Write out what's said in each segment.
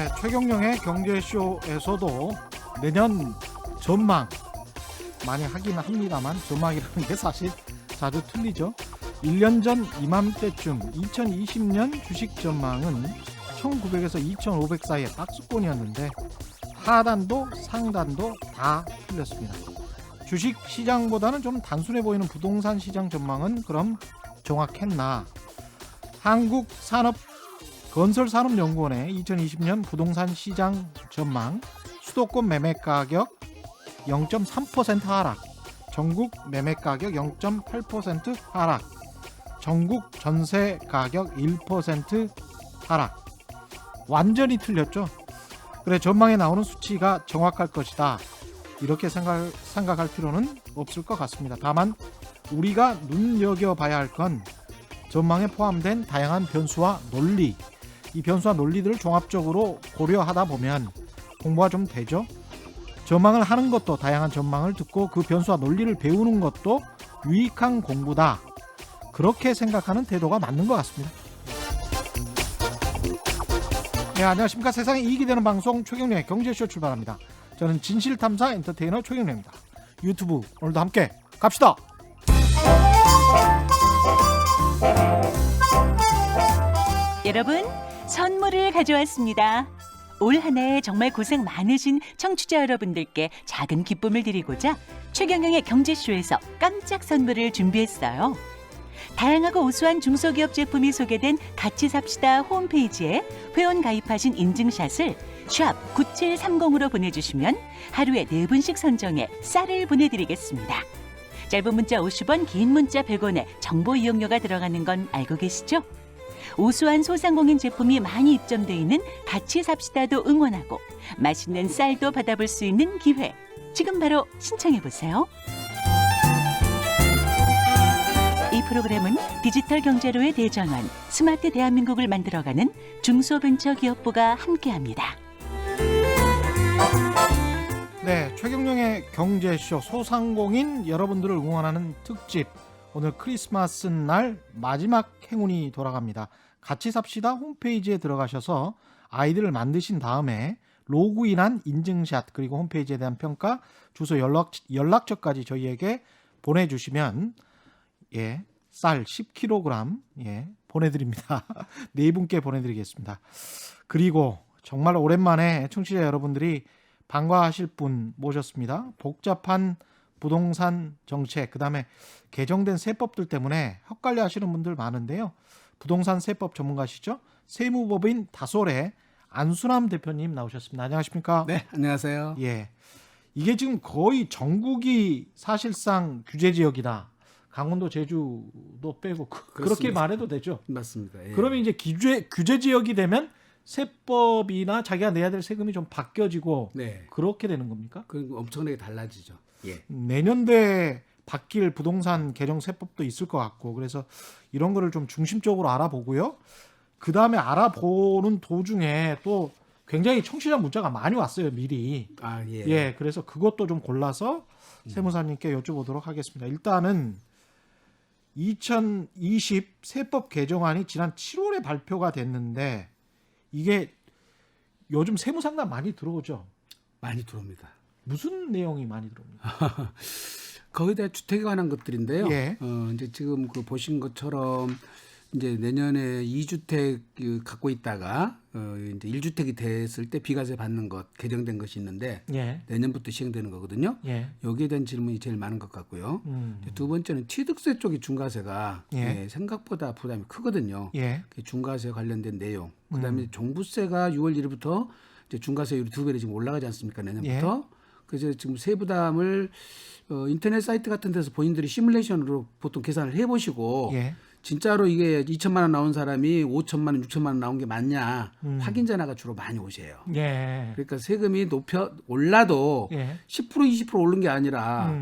네, 최경영의 경제쇼에서도 내년 전망 많이 하긴 합니다만 전망이라는 게 사실 자주 틀리죠. 1년 전 이맘때쯤 2020년 주식 전망은 1900에서 2500 사이의 박스권이었는데 하단도 상단도 다 틀렸습니다. 주식 시장보다는 좀 단순해 보이는 부동산 시장 전망은 그럼 정확했나? 한국건설산업연구원의 2020년 부동산 시장 전망, 수도권 매매가격 0.3% 하락, 전국 매매가격 0.8% 하락, 전국 전세가격 1% 하락. 완전히 틀렸죠. 그래, 전망에 나오는 수치가 정확할 것이다, 이렇게 생각할 필요는 없을 것 같습니다. 다만 우리가 눈여겨봐야 할 건 전망에 포함된 다양한 변수와 논리, 이 변수와 논리들을 종합적으로 고려하다 보면 공부가 좀 되죠. 전망을 하는 것도, 다양한 전망을 듣고 그 변수와 논리를 배우는 것도 유익한 공부다, 그렇게 생각하는 태도가 맞는 것 같습니다. 네, 안녕하십니까. 세상에 이익이 되는 방송 최경영의 경제쇼 출발합니다. 저는 진실탐사 엔터테이너 최경영입니다. 유튜브 오늘도 함께 갑시다. 여러분, 선물을 가져왔습니다. 올 한 해 정말 고생 많으신 청취자 여러분들께 작은 기쁨을 드리고자 최경영의 경제쇼에서 깜짝 선물을 준비했어요. 다양하고 우수한 중소기업 제품이 소개된 같이 삽시다 홈페이지에 회원 가입하신 인증샷을 샵 9730으로 보내주시면 하루에 4분씩 선정해 쌀을 보내드리겠습니다. 짧은 문자 50원, 긴 문자 100원에 정보 이용료가 들어가는 건 알고 계시죠? 우수한 소상공인 제품이 많이 입점돼 있는 같이 삽시다도 응원하고 맛있는 쌀도 받아볼 수 있는 기회, 지금 바로 신청해보세요. 이 프로그램은 디지털 경제로의 대전환, 스마트 대한민국을 만들어가는 중소벤처기업부가 함께합니다. 네, 최경영의 경제쇼, 소상공인 여러분들을 응원하는 특집, 오늘 크리스마스 날 마지막 행운이 돌아갑니다. 같이 삽시다 홈페이지에 들어가셔서 아이디를 만드신 다음에 로그인한 인증샷, 그리고 홈페이지에 대한 평가, 주소, 연락처까지 저희에게 보내주시면 쌀 10kg 보내드립니다. 네 분께 보내드리겠습니다. 그리고 정말 오랜만에 청취자 여러분들이 반가워하실 분 모셨습니다. 복잡한 부동산 정책, 그 다음에 개정된 세법들 때문에 헷갈려 하시는 분들 많은데요. 부동산 세법 전문가시죠? 세무법인 다솔의 안순남 대표님 나오셨습니다. 안녕하십니까? 네, 안녕하세요. 예, 이게 지금 거의 전국이 사실상 규제 지역이다. 강원도, 제주도 빼고 그렇게 말해도 되죠? 맞습니다. 예. 그러면 이제 규제 지역이 되면 세법이나 자기가 내야 될 세금이 좀 바뀌어지고 그렇게 되는 겁니까? 그리고 엄청나게 달라지죠. 예. 내년도에 바뀔 부동산 개정 세법도 있을 것 같고, 그래서 이런 거를 좀 중심적으로 알아보고요. 그 다음에 알아보는 도중에 또 굉장히 청취자 문자가 많이 왔어요, 미리. 그래서 그것도 좀 골라서 세무사님께 여쭤보도록 하겠습니다. 일단은 2020 세법 개정안이 지난 7월에 발표가 됐는데 이게 요즘 세무상담 많이 들어오죠? 많이 들어옵니다. 무슨 내용이 많이 들어옵니까? 거기에 대한 주택에 관한 것들인데요. 예. 이제 지금 보신 것처럼 이제 내년에 2주택 갖고 있다가 이제 1주택이 됐을 때 비과세 받는 것 개정된 것이 있는데 내년부터 시행되는 거거든요. 여기에 대한 질문이 제일 많은 것 같고요. 두 번째는 취득세 쪽이 중과세가 생각보다 부담이 크거든요. 중과세 관련된 내용. 그다음에 종부세가 6월 1일부터 이제 중과세율이 2배로 지금 올라가지 않습니까? 내년부터. 그래서 지금 세부담을 인터넷 사이트 같은 데서 본인들이 시뮬레이션으로 보통 계산을 해보시고 진짜로 이게 2천만 원 나온 사람이 5천만 원, 6천만 원 나온 게 맞냐 확인 전화가 주로 많이 오세요. 그러니까 세금이 올라도 10% 20% 오른 게 아니라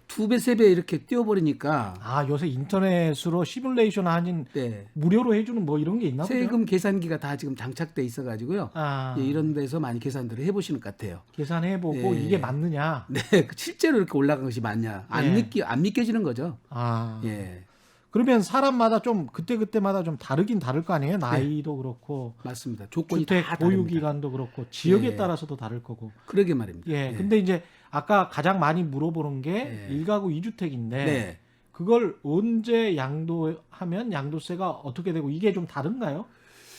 2배, 3배 이렇게 뛰어버리니까. 요새 인터넷으로 시뮬레이션 아닌 무료로 해주는 뭐 이런 게 있나 보죠? 세금 계산기가 다 지금 장착돼 있어가지고요. 이런 데서 많이 계산들을 해보시는 것 같아요. 계산해보고 이게 맞느냐? 실제로 이렇게 올라간 것이 맞냐? 안 믿겨지는 거죠. 그러면 사람마다 좀 그때마다 좀 다르긴 다를 거 아니에요? 나이도 그렇고 맞습니다. 조건이 주택 다 보유 다릅니다. 기간도 그렇고 지역에 예. 따라서도 다를 거고. 그러게 말입니다. 예. 예. 근데 이제 아까 가장 많이 물어보는 게 예. 1가구 2주택인데 네. 그걸 언제 양도하면 양도세가 어떻게 되고 이게 좀 다른가요?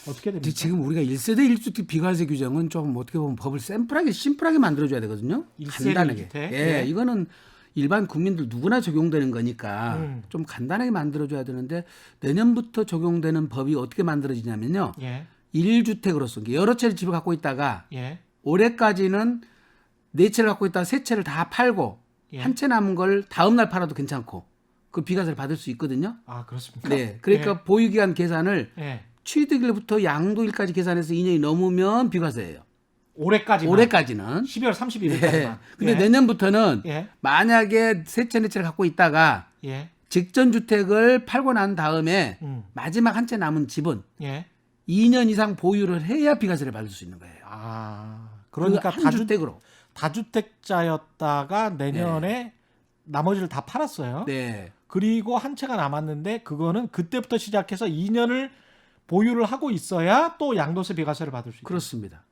어떻게 됩니까? 지금 우리가 1세대 1주택 비과세 규정은 좀 어떻게 보면 법을 심플하게 만들어줘야 되거든요. 1세대 간단하게. 1주택? 예, 예. 이거는 일반 국민들 누구나 적용되는 거니까 음. 좀 간단하게 만들어줘야 되는데 내년부터 적용되는 법이 어떻게 만들어지냐면요. 예. 1주택으로서 여러 채를 집을 갖고 있다가 예. 올해까지는 4채를 갖고 있다가 3채를 다 팔고 예. 한 채 남은 걸 다음 날 팔아도 괜찮고 그 비과세를 받을 수 있거든요. 아, 그렇습니까? 네. 그러니까 보유기간 계산을 예. 취득일부터 양도일까지 계산해서 2년이 넘으면 비과세예요. 올해까지는. 12월 네. 31일까지만. 근데 내년부터는 예. 만약에 세 채, 네 채를 갖고 있다가 예. 직전 주택을 팔고 난 다음에 음. 마지막 한 채 남은 집은 예. 2년 이상 보유를 해야 비과세를 받을 수 있는 거예요. 아. 그러니까 한 주택으로. 다주택자였다가 내년에 나머지를 다 팔았어요. 네. 그리고 한 채가 남았는데 그거는 그때부터 시작해서 2년을 보유를 하고 있어야 또 양도세 비과세를 받을 수 있어요. 그렇습니다.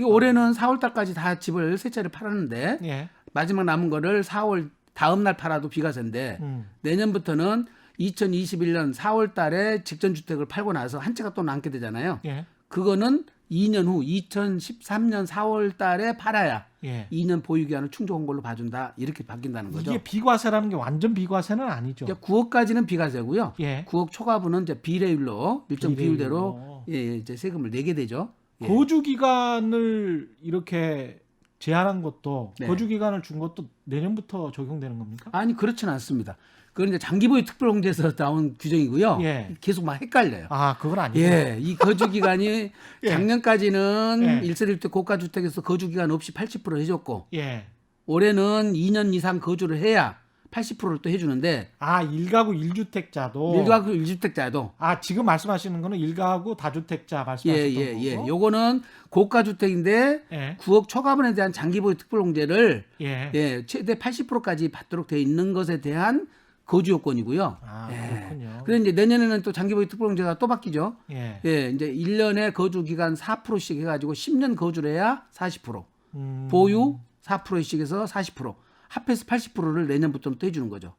올해는 4월 달까지 다 집을 세 채를 팔았는데 예. 마지막 남은 거를 4월 다음 날 팔아도 비과세인데 내년부터는 2021년 4월 달에 직전 주택을 팔고 나서 한 채가 또 남게 되잖아요. 예. 그거는 2년 후 2013년 4월 달에 팔아야 예. 2년 보유 기간을 충족한 걸로 봐준다. 이렇게 바뀐다는 거죠. 이게 비과세라는 게 완전 비과세는 아니죠. 9억까지는 비과세고요. 예. 9억 초과분은 이제 비례율로 일정 비례율로. 비율대로 예, 이제 세금을 내게 되죠. 예. 거주 기간을 이렇게 제한한 것도 네. 거주 기간을 준 것도 내년부터 적용되는 겁니까? 아니 그렇지는 않습니다. 그건 이제 장기보유 특별공제에서 나온 규정이고요. 예. 계속 막 헷갈려요. 아, 그건 아니고. 예, 이 거주 기간이 예. 작년까지는 예. 1세대 1주택 고가 주택에서 거주 기간 없이 80% 해줬고 예. 올해는 2년 이상 거주를 해야 80%를 또 해주는데 아, 1가구 1주택자도 1가구 1주택자도 아, 지금 말씀하시는 거는 1가구 다주택자 말씀하셨던 예. 거고. 요거는 고가 주택인데 예. 9억 초과분에 대한 장기보유 특별공제를 예. 예, 최대 80%까지 받도록 돼 있는 것에 대한 거주 요건이고요. 아, 예. 그렇군요. 그래서 이제 내년에는 또 장기보유 특별공제가 또 바뀌죠. 예. 예, 이제 1년에 거주 기간 4%씩 해가지고 10년 거주를 해야 40%, 음. 보유 4%씩 해서 40%, 합해서 80%를 내년부터는 또 해주는 거죠.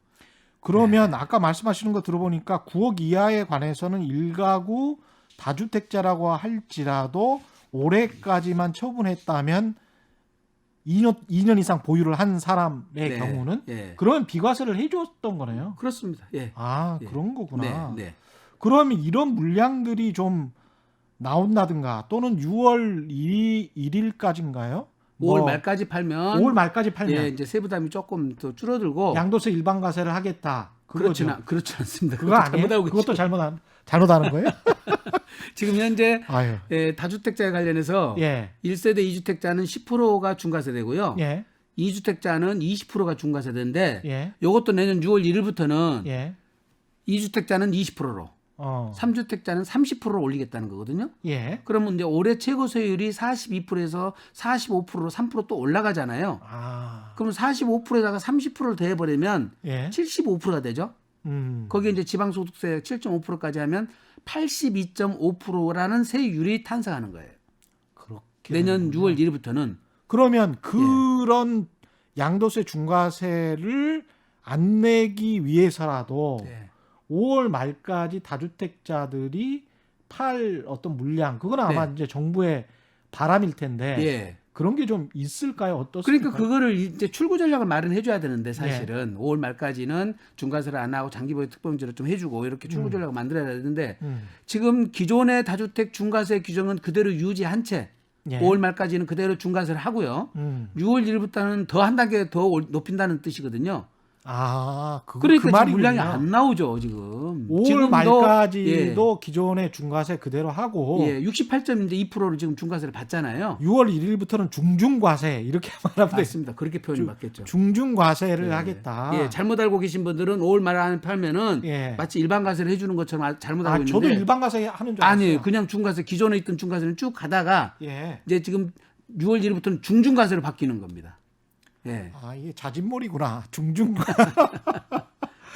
그러면 아까 말씀하시는 거 들어보니까 9억 이하에 관해서는 1가구 다주택자라고 할지라도 올해까지만 처분했다면 2년 이상 보유를 한 사람의 네, 경우는 예. 그러면 비과세를 해줬던 거네요. 그렇습니다. 예. 아, 예. 그런 거구나. 네, 네. 그러면 이런 물량들이 좀 나온다든가 또는 6월 1일까지인가요? 5월 말까지 팔면 5월 말까지 팔면 예, 이제 세부담이 조금 더 줄어들고 양도세 일반과세를 하겠다. 그거죠. 그렇지 않습니다. 그거 아니에요? 잘못하고 그것도 계시고. 잘못하는 거예요? 지금 현재 아유. 예, 다주택자에 관련해서 예. 1세대 2주택자는 10%가 중과세되고요. 예. 2주택자는 20%가 중과세되는데 예. 이것도 내년 6월 1일부터는 예. 2주택자는 20%로 3주택자는 30%로 올리겠다는 거거든요. 예. 그러면 이제 올해 최고세율이 42%에서 45%로 3%또 올라가잖아요. 아. 그럼 45%에다가 30%를 더해버리면 예. 75%가 되죠. 거기에 이제 지방소득세 7.5%까지 하면 82.5%라는 세율이 탄생하는 거예요. 그렇게 내년 되는구나. 6월 1일부터는 그러면 그런 양도세 중과세를 안 내기 위해서라도 네. 5월 말까지 다주택자들이 팔 어떤 물량 그건 아마 네. 이제 정부의 바람일 텐데 예. 그런 게 좀 있을까요? 어떻습니까? 그러니까 그거를 이제 출구 전략을 마련해 줘야 되는데 사실은 5월 말까지는 중과세를 안 하고 장기보유 특별공제를 좀 해주고 이렇게 출구 전략을 만들어야 되는데 지금 기존의 다주택 중과세 규정은 그대로 유지한 채 예. 5월 말까지는 그대로 중과세를 하고요. 6월 1일부터는 더 한 단계 더 높인다는 뜻이거든요. 아, 그러니까 그 지금 말이군요. 물량이 안 나오죠 지금. 5월 지금도, 말까지도 기존의 중과세 그대로 하고 예, 68.2%를 지금 중과세를 받잖아요. 6월 1일부터는 중중과세 이렇게 말하면 돼. 맞습니다. 그렇게 표현이 맞겠죠. 중중과세를 예. 하겠다. 예, 잘못 알고 계신 분들은 5월 말 안에 팔면은 예. 마치 일반 과세를 해주는 것처럼 잘못 알고 있는데 저도 일반과세 하는 줄 알았어요. 아니에요. 그냥 중과세 기존에 있던 중과세는 쭉 가다가 예. 이제 지금 6월 1일부터는 중중과세로 바뀌는 겁니다. 예. 아, 이게 자진몰이구나. 중중과.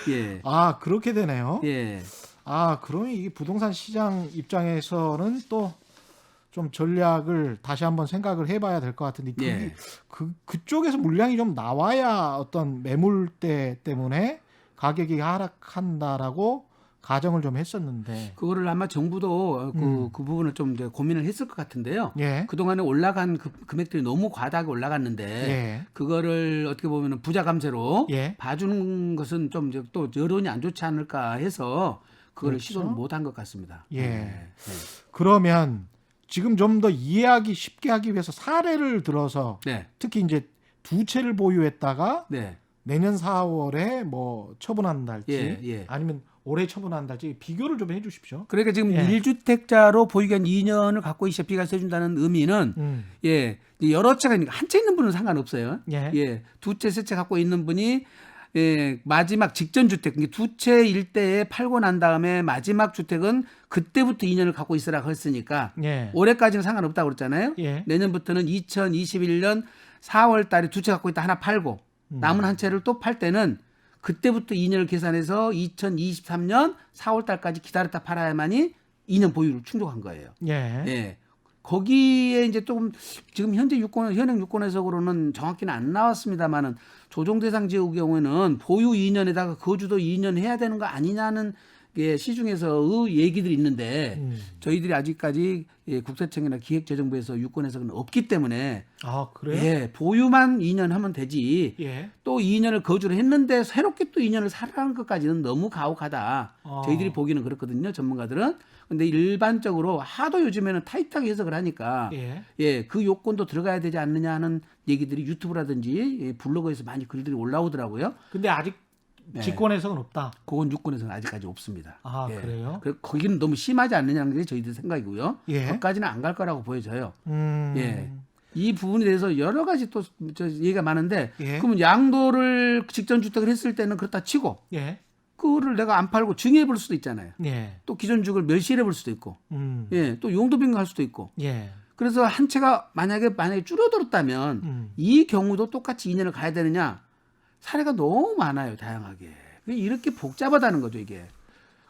예. 아, 그렇게 되네요. 예. 아, 그러면 이 부동산 시장 입장에서는 또 좀 전략을 다시 한번 생각을 해봐야 될 것 같은데 예. 그쪽에서 물량이 좀 나와야 어떤 매물대 때문에 가격이 하락한다라고 가정을 좀 했었는데. 그거를 아마 정부도 그 부분을 좀 이제 고민을 했을 것 같은데요. 예. 그동안에 올라간 금액들이 너무 과다하게 올라갔는데 예. 그거를 어떻게 보면 부자 감세로 예. 봐주는 것은 좀 이제 또 여론이 안 좋지 않을까 해서 그거를 그렇죠. 시도를 못한 것 같습니다. 예. 네. 그러면 지금 좀 더 이해하기 쉽게 하기 위해서 사례를 들어서 네. 특히 이제 두 채를 보유했다가 네. 내년 4월에 뭐 처분한달지 예, 예. 아니면 올해 처분한달지 비교를 좀 해주십시오. 그러니까 지금 예. 1주택자로 보유기간 2년을 갖고 있어 비과세 해준다는 의미는 예 여러 채가 있는 한 채 있는 분은 상관없어요. 예. 두 채, 세 채 갖고 있는 분이 예, 마지막 직전 주택, 두 채 일대에 팔고 난 다음에 마지막 주택은 그때부터 2년을 갖고 있으라고 했으니까 예. 올해까지는 상관없다고 그랬잖아요. 예. 내년부터는 2021년 4월 달에 두 채 갖고 있다 하나 팔고 남은 한 채를 또 팔 때는 그때부터 2년을 계산해서 2023년 4월 달까지 기다렸다 팔아야만이 2년 보유를 충족한 거예요. 예. 예. 거기에 이제 조금 지금 현재 현행 유권 해석으로는 정확히는 안 나왔습니다만은 조정 대상 지역의 경우에는 보유 2년에다가 거주도 2년 해야 되는 거 아니냐는 게 시중에서의 얘기들이 있는데 저희들이 아직까지 예, 국세청이나 기획재정부에서 유권 해석은 없기 때문에 아, 그래요? 예, 보유만 2년 하면 되지. 예. 또 2년을 거주를 했는데 새롭게 또 2년을 살아가는 것까지는 너무 가혹하다. 저희들이 보기는 그렇거든요, 전문가들은. 근데 일반적으로 하도 요즘에는 타이트하게 해석을 하니까 예, 그 요건도 들어가야 되지 않느냐 하는 얘기들이 유튜브라든지 예, 블로그에서 많이 글들이 올라오더라고요. 근데 아직 직권 해석은 없다. 그건 유권에서는 아직까지 없습니다. 아, 예. 그래요? 거기는 너무 심하지 않느냐는 게 저희들 생각이고요. 예. 거기까지는 안 갈 거라고 보여져요. 예. 이 부분에 대해서 여러 가지 또 얘기가 많은데 예. 그러면 양도를 직전 주택을 했을 때는 그렇다 치고 예. 그거를 내가 안 팔고 증여해 볼 수도 있잖아요. 예. 또 기존 주택을 멸실해 볼 수도 있고 예, 또 용도 변경할 수도 있고 예. 그래서 한 채가 만약에 줄어들었다면 이 경우도 똑같이 2년을 가야 되느냐 사례가 너무 많아요. 다양하게. 이렇게 복잡하다는 거죠, 이게.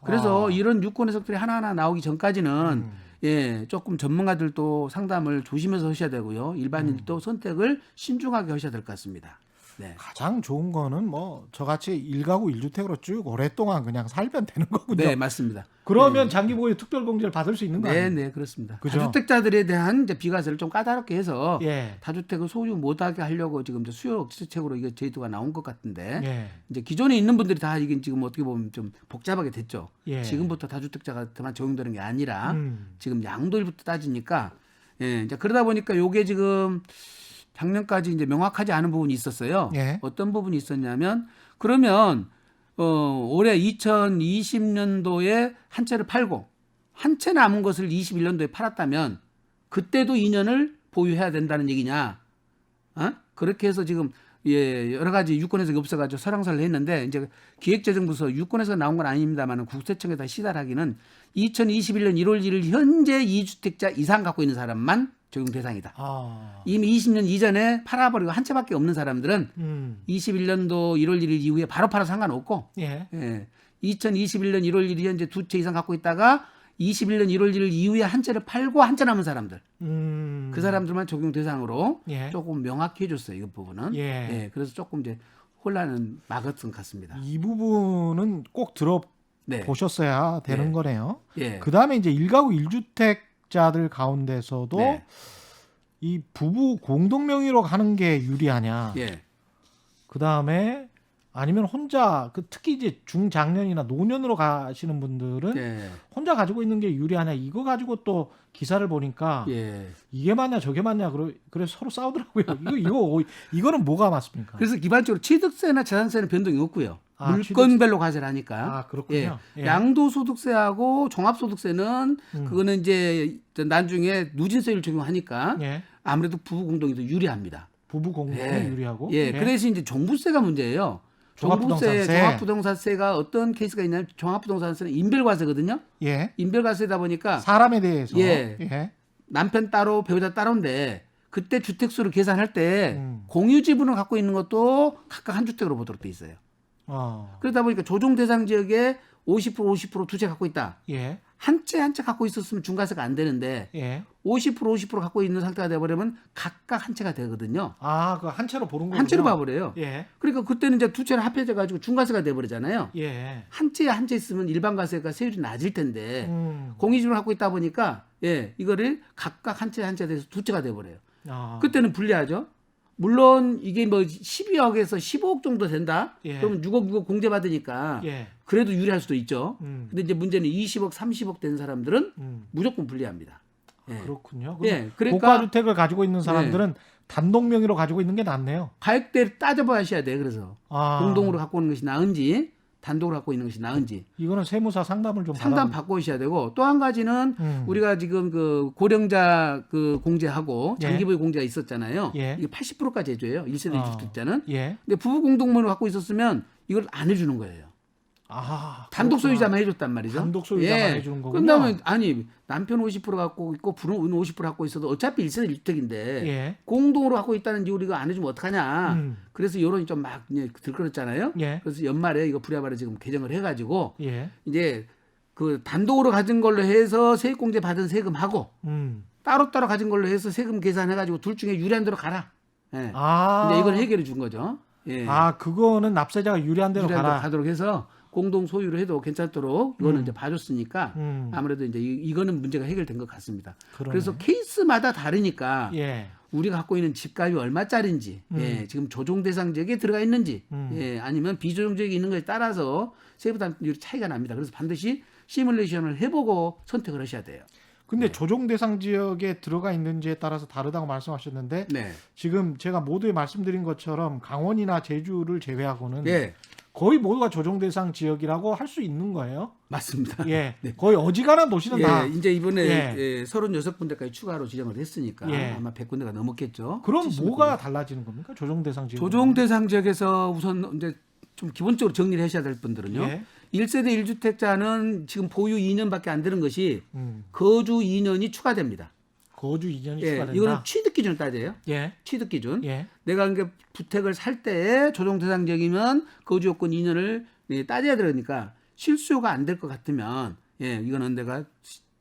그래서 이런 유권 해석들이 하나하나 나오기 전까지는 예, 조금 전문가들도 상담을 조심해서 하셔야 되고요. 일반인들도 선택을 신중하게 하셔야 될 것 같습니다. 네. 가장 좋은 거는 뭐 저같이 1가구 1주택으로 쭉 오랫동안 그냥 살면 되는 거군요. 네, 맞습니다. 그러면 네. 장기보유 특별공제를 받을 수 있는 거 아니에요? 네, 그렇습니다. 그죠? 다주택자들에 대한 이제 비과세를 좀 까다롭게 해서 예. 다주택을 소유 못하게 하려고 지금 이제 수요 억제책으로 이게 제도가 나온 것 같은데 예. 이제 기존에 있는 분들이 다 이게 지금 어떻게 보면 좀 복잡하게 됐죠. 예. 지금부터 다주택자한테만 적용되는 게 아니라 지금 양도일부터 따지니까 예, 이제 그러다 보니까 요게 지금 작년까지 이제 명확하지 않은 부분이 있었어요. 예. 어떤 부분이 있었냐면 그러면 올해 2020년도에 한 채를 팔고 한 채 남은 것을 21년도에 팔았다면 그때도 2년을 보유해야 된다는 얘기냐? 그렇게 해서 지금 예, 여러 가지 유권 해석이 없어가지고 설왕설래 했는데 이제 기획재정부에서 유권 해석 나온 건 아닙니다만 국세청에다 시달하기는 2021년 1월 1일 현재 2주택자 이상 갖고 있는 사람만 적용 대상이다. 이미 20년 이전에 팔아버리고 한 채밖에 없는 사람들은 21년도 1월 1일 이후에 바로 팔아도 상관없고 예. 2021년 1월 1일 현재 두 채 이상 갖고 있다가 21년 1월 1일 이후에 한 채를 팔고 한 채 남은 사람들 그 사람들만 적용 대상으로 예. 조금 명확히 해줬어요. 이 부분은. 예. 그래서 조금 이제 혼란은 막았던 것 같습니다. 이 부분은 꼭 들어보셨어야 되는 네. 거네요. 예. 그 다음에 이제 1가구 1주택자들 가운데서도 네. 이 부부 공동 명의로 가는 게 유리하냐. 예. 그 다음에 아니면 혼자 특히 이제 중장년이나 노년으로 가시는 분들은 예. 혼자 가지고 있는 게 유리하냐. 이거 가지고 또 기사를 보니까 예. 이게 맞냐 저게 맞냐 그래서 서로 싸우더라고요. 이거는 뭐가 맞습니까? 그래서 기본적으로 취득세나 재산세는 변동이 없고요. 아, 물건별로 과세를 하니까. 아, 그렇군요. 예. 양도소득세하고 종합소득세는 그거는 이제 나중에 누진세율 적용하니까 예. 아무래도 부부 공동이 더 유리합니다. 부부 공동이 예. 유리하고. 예. 그래서 이제 종부세가 문제예요. 종합부동산세가 어떤 케이스가 있냐면 종합부동산세는 인별과세거든요. 예. 인별과세다 보니까 사람에 대해서. 예. 남편 따로 배우자 따로인데 그때 주택수를 계산할 때 공유 지분을 갖고 있는 것도 각각 한 주택으로 보도록 돼 있어요. 그러다 보니까 조정 대상 지역에 50% 두 채 갖고 있다. 예. 한 채 갖고 있었으면 중과세가 안 되는데 예. 50% 갖고 있는 상태가 돼버리면 각각 한 채가 되거든요. 아, 그 한 채로 보는 거군요. 한 채로 봐버려요. 예. 그러니까 그때는 이제 두 채를 합해져가지고 중과세가 돼버리잖아요. 예. 한 채 있으면 일반 과세가 세율이 낮을 텐데 음. 공유주를 갖고 있다 보니까 이거를 각각 한 채 돼서 두 채가 돼버려요. 아. 그때는 불리하죠. 물론 이게 뭐 12억에서 15억 정도 된다. 예. 그러면 6억 공제받으니까 예. 그래도 유리할 수도 있죠. 음. 근데 이제 문제는 20억, 30억 된 사람들은 음. 무조건 불리합니다. 그렇군요. 예, 그러니까 고가 주택을 가지고 있는 사람들은 단독 명의로 가지고 있는 게 낫네요. 가액대를 따져봐야 돼. 그래서 아. 공동으로 갖고 오는 것이 나은지 단독으로 갖고 있는 것이 나은지 이거는 세무사 상담을 좀 상담 받고 오셔야 되고 또 한 가지는 우리가 지금 그 고령자 그 공제하고 장기부의 공제가 있었잖아요. 예. 이게 80%까지 해줘요. 1세대 1주택자는. 예. 근데 부부 공동문을 갖고 있었으면 이걸 안 해주는 거예요. 아, 단독 그렇구나. 소유자만 해줬단 말이죠. 단독 소유자만 해주는 거군요. 그다음에 아니 남편 50% 갖고 있고 부는 50% 갖고 있어도 어차피 1세대 1주택인데 예. 공동으로 갖고 있다는 이유로 이거 안 해주면 어떡하냐. 음. 그래서 여론이 좀 막 들끓었잖아요. 예. 그래서 연말에 이거 부랴부랴 지금 개정을 해가지고 예. 이제 그 단독으로 가진 걸로 해서 세액공제 받은 세금하고 따로따로 가진 걸로 해서 세금 계산해가지고 둘 중에 유리한 대로 가라. 예. 아. 이제 이걸 해결해 준 거죠. 예. 아, 그거는 납세자가 유리한 대로 유리한 대로 가라. 가도록 해서 공동 소유를 해도 괜찮도록 이거는 이제 봐줬으니까 아무래도 이제 이거는 문제가 해결된 것 같습니다. 그러네. 그래서 케이스마다 다르니까 예. 우리가 갖고 있는 집값이 얼마짜리인지, 지금 조정 대상 지역에 들어가 있는지, 아니면 비조정 지역에 있는 것에 따라서 세부 담율이 차이가 납니다. 그래서 반드시 시뮬레이션을 해보고 선택을 하셔야 돼요. 근데 조정 대상 지역에 들어가 있는지에 따라서 다르다고 말씀하셨는데 네. 지금 제가 모두에 말씀드린 것처럼 강원이나 제주를 제외하고는 네. 거의 모두가 조정 대상 지역이라고 할 수 있는 거예요. 맞습니다. 예. 네. 거의 어지간한 도시는 다. 이제 이번에 예. 36군데까지 추가로 지정을 했으니까 예. 아마 100군데가 넘었겠죠. 그럼 70군데. 뭐가 달라지는 겁니까? 조정 대상 지역. 조정 대상 지역에서 우선 이제 좀 기본적으로 정리를 하셔야 될 분들은요. 예. 1세대 1주택자는 지금 보유 2년밖에 안 되는 것이 거주 2년이 추가됩니다. 거주 2년이 예, 추가된다. 이거는 취득 기준을 따져요. 예. 취득 기준. 예. 내가 그러니까 주택을 살 때 조정 대상 지역이면 거주 요건 2년을 따져야 되니까 실수요가 안 될 것 같으면 이거는 내가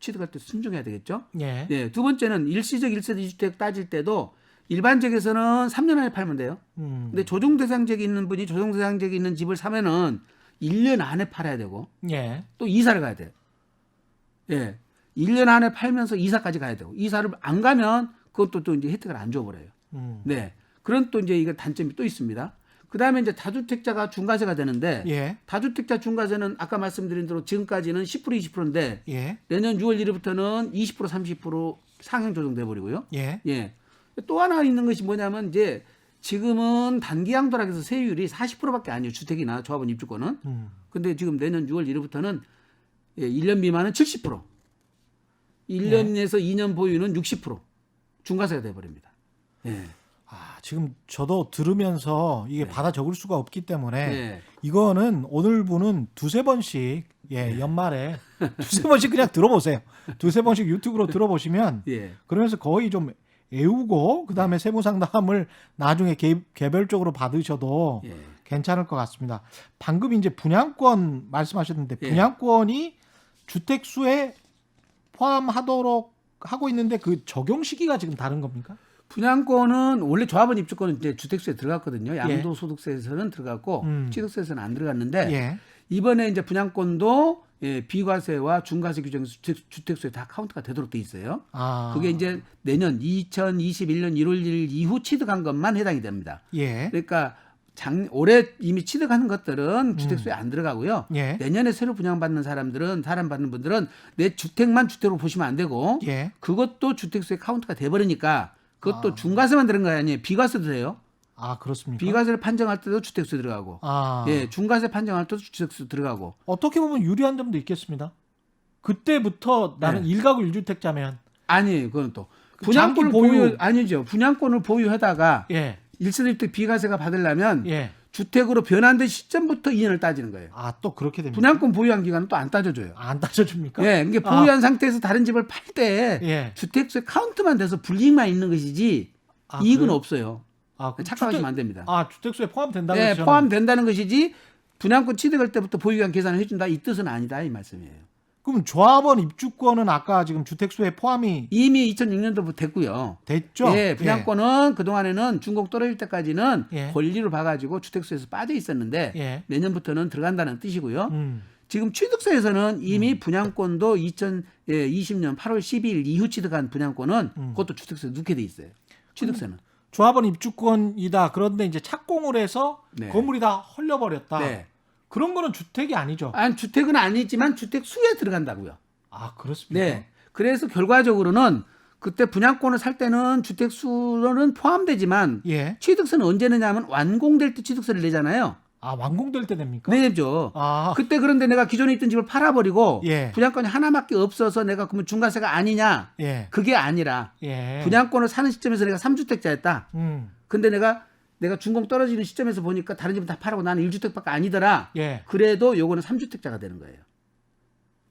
취득할 때 순종해야 되겠죠. 예. 두 번째는 일시적 1세대 2주택 따질 때도 일반 지역에서는 3년 안에 팔면 돼요. 근데 조정 대상 지역에 있는 분이 조정 대상 지역에 있는 집을 사면은 1년 안에 팔아야 되고 예. 또 이사를 가야 돼요. 1년 안에 팔면서 이사까지 가야 되고 이사를 안 가면 그것도 또 이제 혜택을 안 줘버려요. 그런 또 이제 이거 단점이 또 있습니다. 그 다음에 이제 다주택자가 중과세가 되는데 예. 다주택자 중과세는 아까 말씀드린 대로 지금까지는 10% 20%인데 예. 내년 6월 1일부터는 20% 30% 상향 조정돼 버리고요. 예. 또 하나 있는 것이 뭐냐면 이제 지금은 단기 양도락에서 세율이 40%밖에 아니에요. 주택이나 조합원 입주권은. 근데 지금 내년 6월 1일부터는 1년 미만은 70%. 1년에서 2년 보유는 60% 중과세가 돼 버립니다. 아, 지금 저도 들으면서 이게 받아 적을 수가 없기 때문에 네. 이거는 오늘 분은 두세 번씩 연말에 두세 번씩 그냥 들어보세요. 두세 번씩 유튜브로 들어보시면 그러면서 거의 좀 애우고 그다음에 세무 상담을 나중에 개별적으로 받으셔도 괜찮을 것 같습니다. 방금 이제 분양권 말씀하셨는데 분양권이 주택수에 포함하도록 하고 있는데 그 적용 시기가 지금 다른 겁니까? 분양권은 원래 조합원 입주권은 이제 주택수에 들어갔거든요. 양도소득세에서는 들어갔고 취득세에서는 안 들어갔는데 이번에 이제 분양권도 비과세와 중과세 규정에서 주택수에 다 카운트가 되도록 돼 있어요. 그게 이제 내년 2021년 1월 1일 이후 취득한 것만 해당이 됩니다. 그러니까 올해 이미 취득하는 것들은 주택수에 안 들어가고요. 내년에 새로 분양받는 받는 분들은 내 주택만 주택으로 보시면 안 되고 그것도 주택수에 카운트가 돼버리니까 그것도 중과세만 들은 거 아니에요. 비과세도 돼요. 아, 그렇습니까? 비과세를 판정할 때도 주택수 들어가고, 중과세 판정할 때도 주택수 들어가고. 어떻게 보면 유리한 점도 있겠습니다. 그때부터 나는 1가구 1주택자면 아니, 그건 또 분양권을 보유 아니죠. 분양권을 보유하다가 1세대 주택 비과세가 받으려면 주택으로 변환된 시점부터 2년을 따지는 거예요. 아, 또 그렇게 됩니다. 분양권 보유한 기간은 또 안 따져줘요. 안 따져줍니까? 이게 보유한 상태에서 다른 집을 팔 때 주택수의 카운트만 돼서 불이익만 있는 것이지 이익은 없어요. 착각하시면 안 됩니다. 주택수에 포함된다는 포함된다는 것이지 분양권 취득할 때부터 보유기간 계산을 해준다 이 뜻은 아니다 이 말씀이에요. 그럼 조합원 입주권은 아까 지금 주택수에 포함이 이미 2006년도부터 됐고요. 됐죠? 예, 분양권은 그동안에는 준공 떨어질 때까지는 예. 권리로 봐가지고 주택수에서 빠져 있었는데 예. 내년부터는 들어간다는 뜻이고요. 음. 지금 취득세에서는 이미 분양권도 2020년 8월 12일 이후 취득한 분양권은 그것도 주택세에 넣게 돼 있어요. 취득세는. 조합원 입주권이다. 그런데 이제 착공을 해서 네. 건물이 다 헐려버렸다. 네. 그런 거는 주택이 아니죠. 아니, 주택은 아니지만 주택 수에 들어간다고요. 아, 그렇습니까? 네. 그래서 결과적으로는 그때 분양권을 살 때는 주택 수는 포함되지만 예. 취득세는 언제 내냐면 완공될 때 취득세를 내잖아요. 아, 완공될 때 됩니까? 내죠. 아, 그때 그런데 내가 기존에 있던 집을 팔아버리고 예. 분양권이 하나밖에 없어서 내가 그러면 중과세가 아니냐? 예. 그게 아니라 예. 분양권을 사는 시점에서 내가 3주택자였다. 음. 근데 내가 준공 떨어지는 시점에서 보니까 다른 집은 다 팔고 나는 1주택밖에 아니더라. 예. 그래도 요거는 3주택자가 되는 거예요.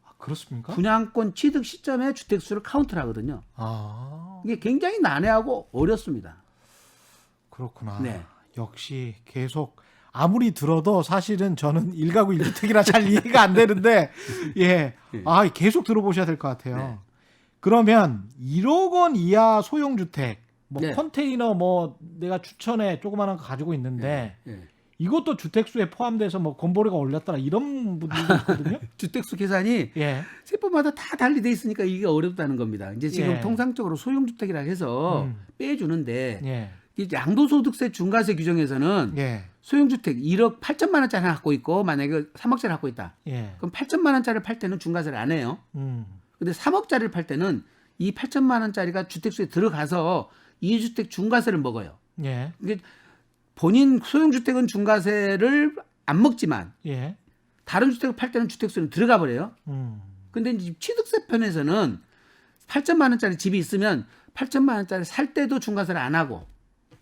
아, 그렇습니까? 분양권 취득 시점에 주택수를 카운트를 하거든요. 아, 이게 굉장히 난해하고 어렵습니다. 그렇구나. 네. 역시 계속 아무리 들어도 사실은 저는 1가구 1주택이라 잘 이해가 안 되는데 예. 아, 계속 들어보셔야 될 것 같아요. 네. 그러면 1억 원 이하 소형 주택 뭐 네. 컨테이너 뭐 내가 추천에 조그마한 거 가지고 있는데 예. 이것도 주택수에 포함돼서 뭐 건보료가 올렸더라 이런 분들도 있거든요. 주택수 계산이 예. 세법마다 다 달리 돼 있으니까 이게 어렵다는 겁니다. 이제 지금 예. 통상적으로 소형주택이라 해서 빼주는데 예. 이 양도소득세 중과세 규정에서는 예. 소형주택 1억 8천만 원짜리 갖고 있고 만약에 3억짜리 갖고 있다. 예. 그럼 8천만 원짜리를 팔 때는 중과세를 안 해요. 음. 근데 3억짜리를 팔 때는 이 8천만 원짜리가 주택수에 들어가서 2주택 중과세를 먹어요. 예. 이게 본인 소형주택은 중과세를 안 먹지만 예. 다른 주택을 팔 때는 주택수는 들어가 버려요. 음. 근데 이제 취득세 편에서는 8천만 원짜리 집이 있으면 8천만 원짜리 살 때도 중과세를 안 하고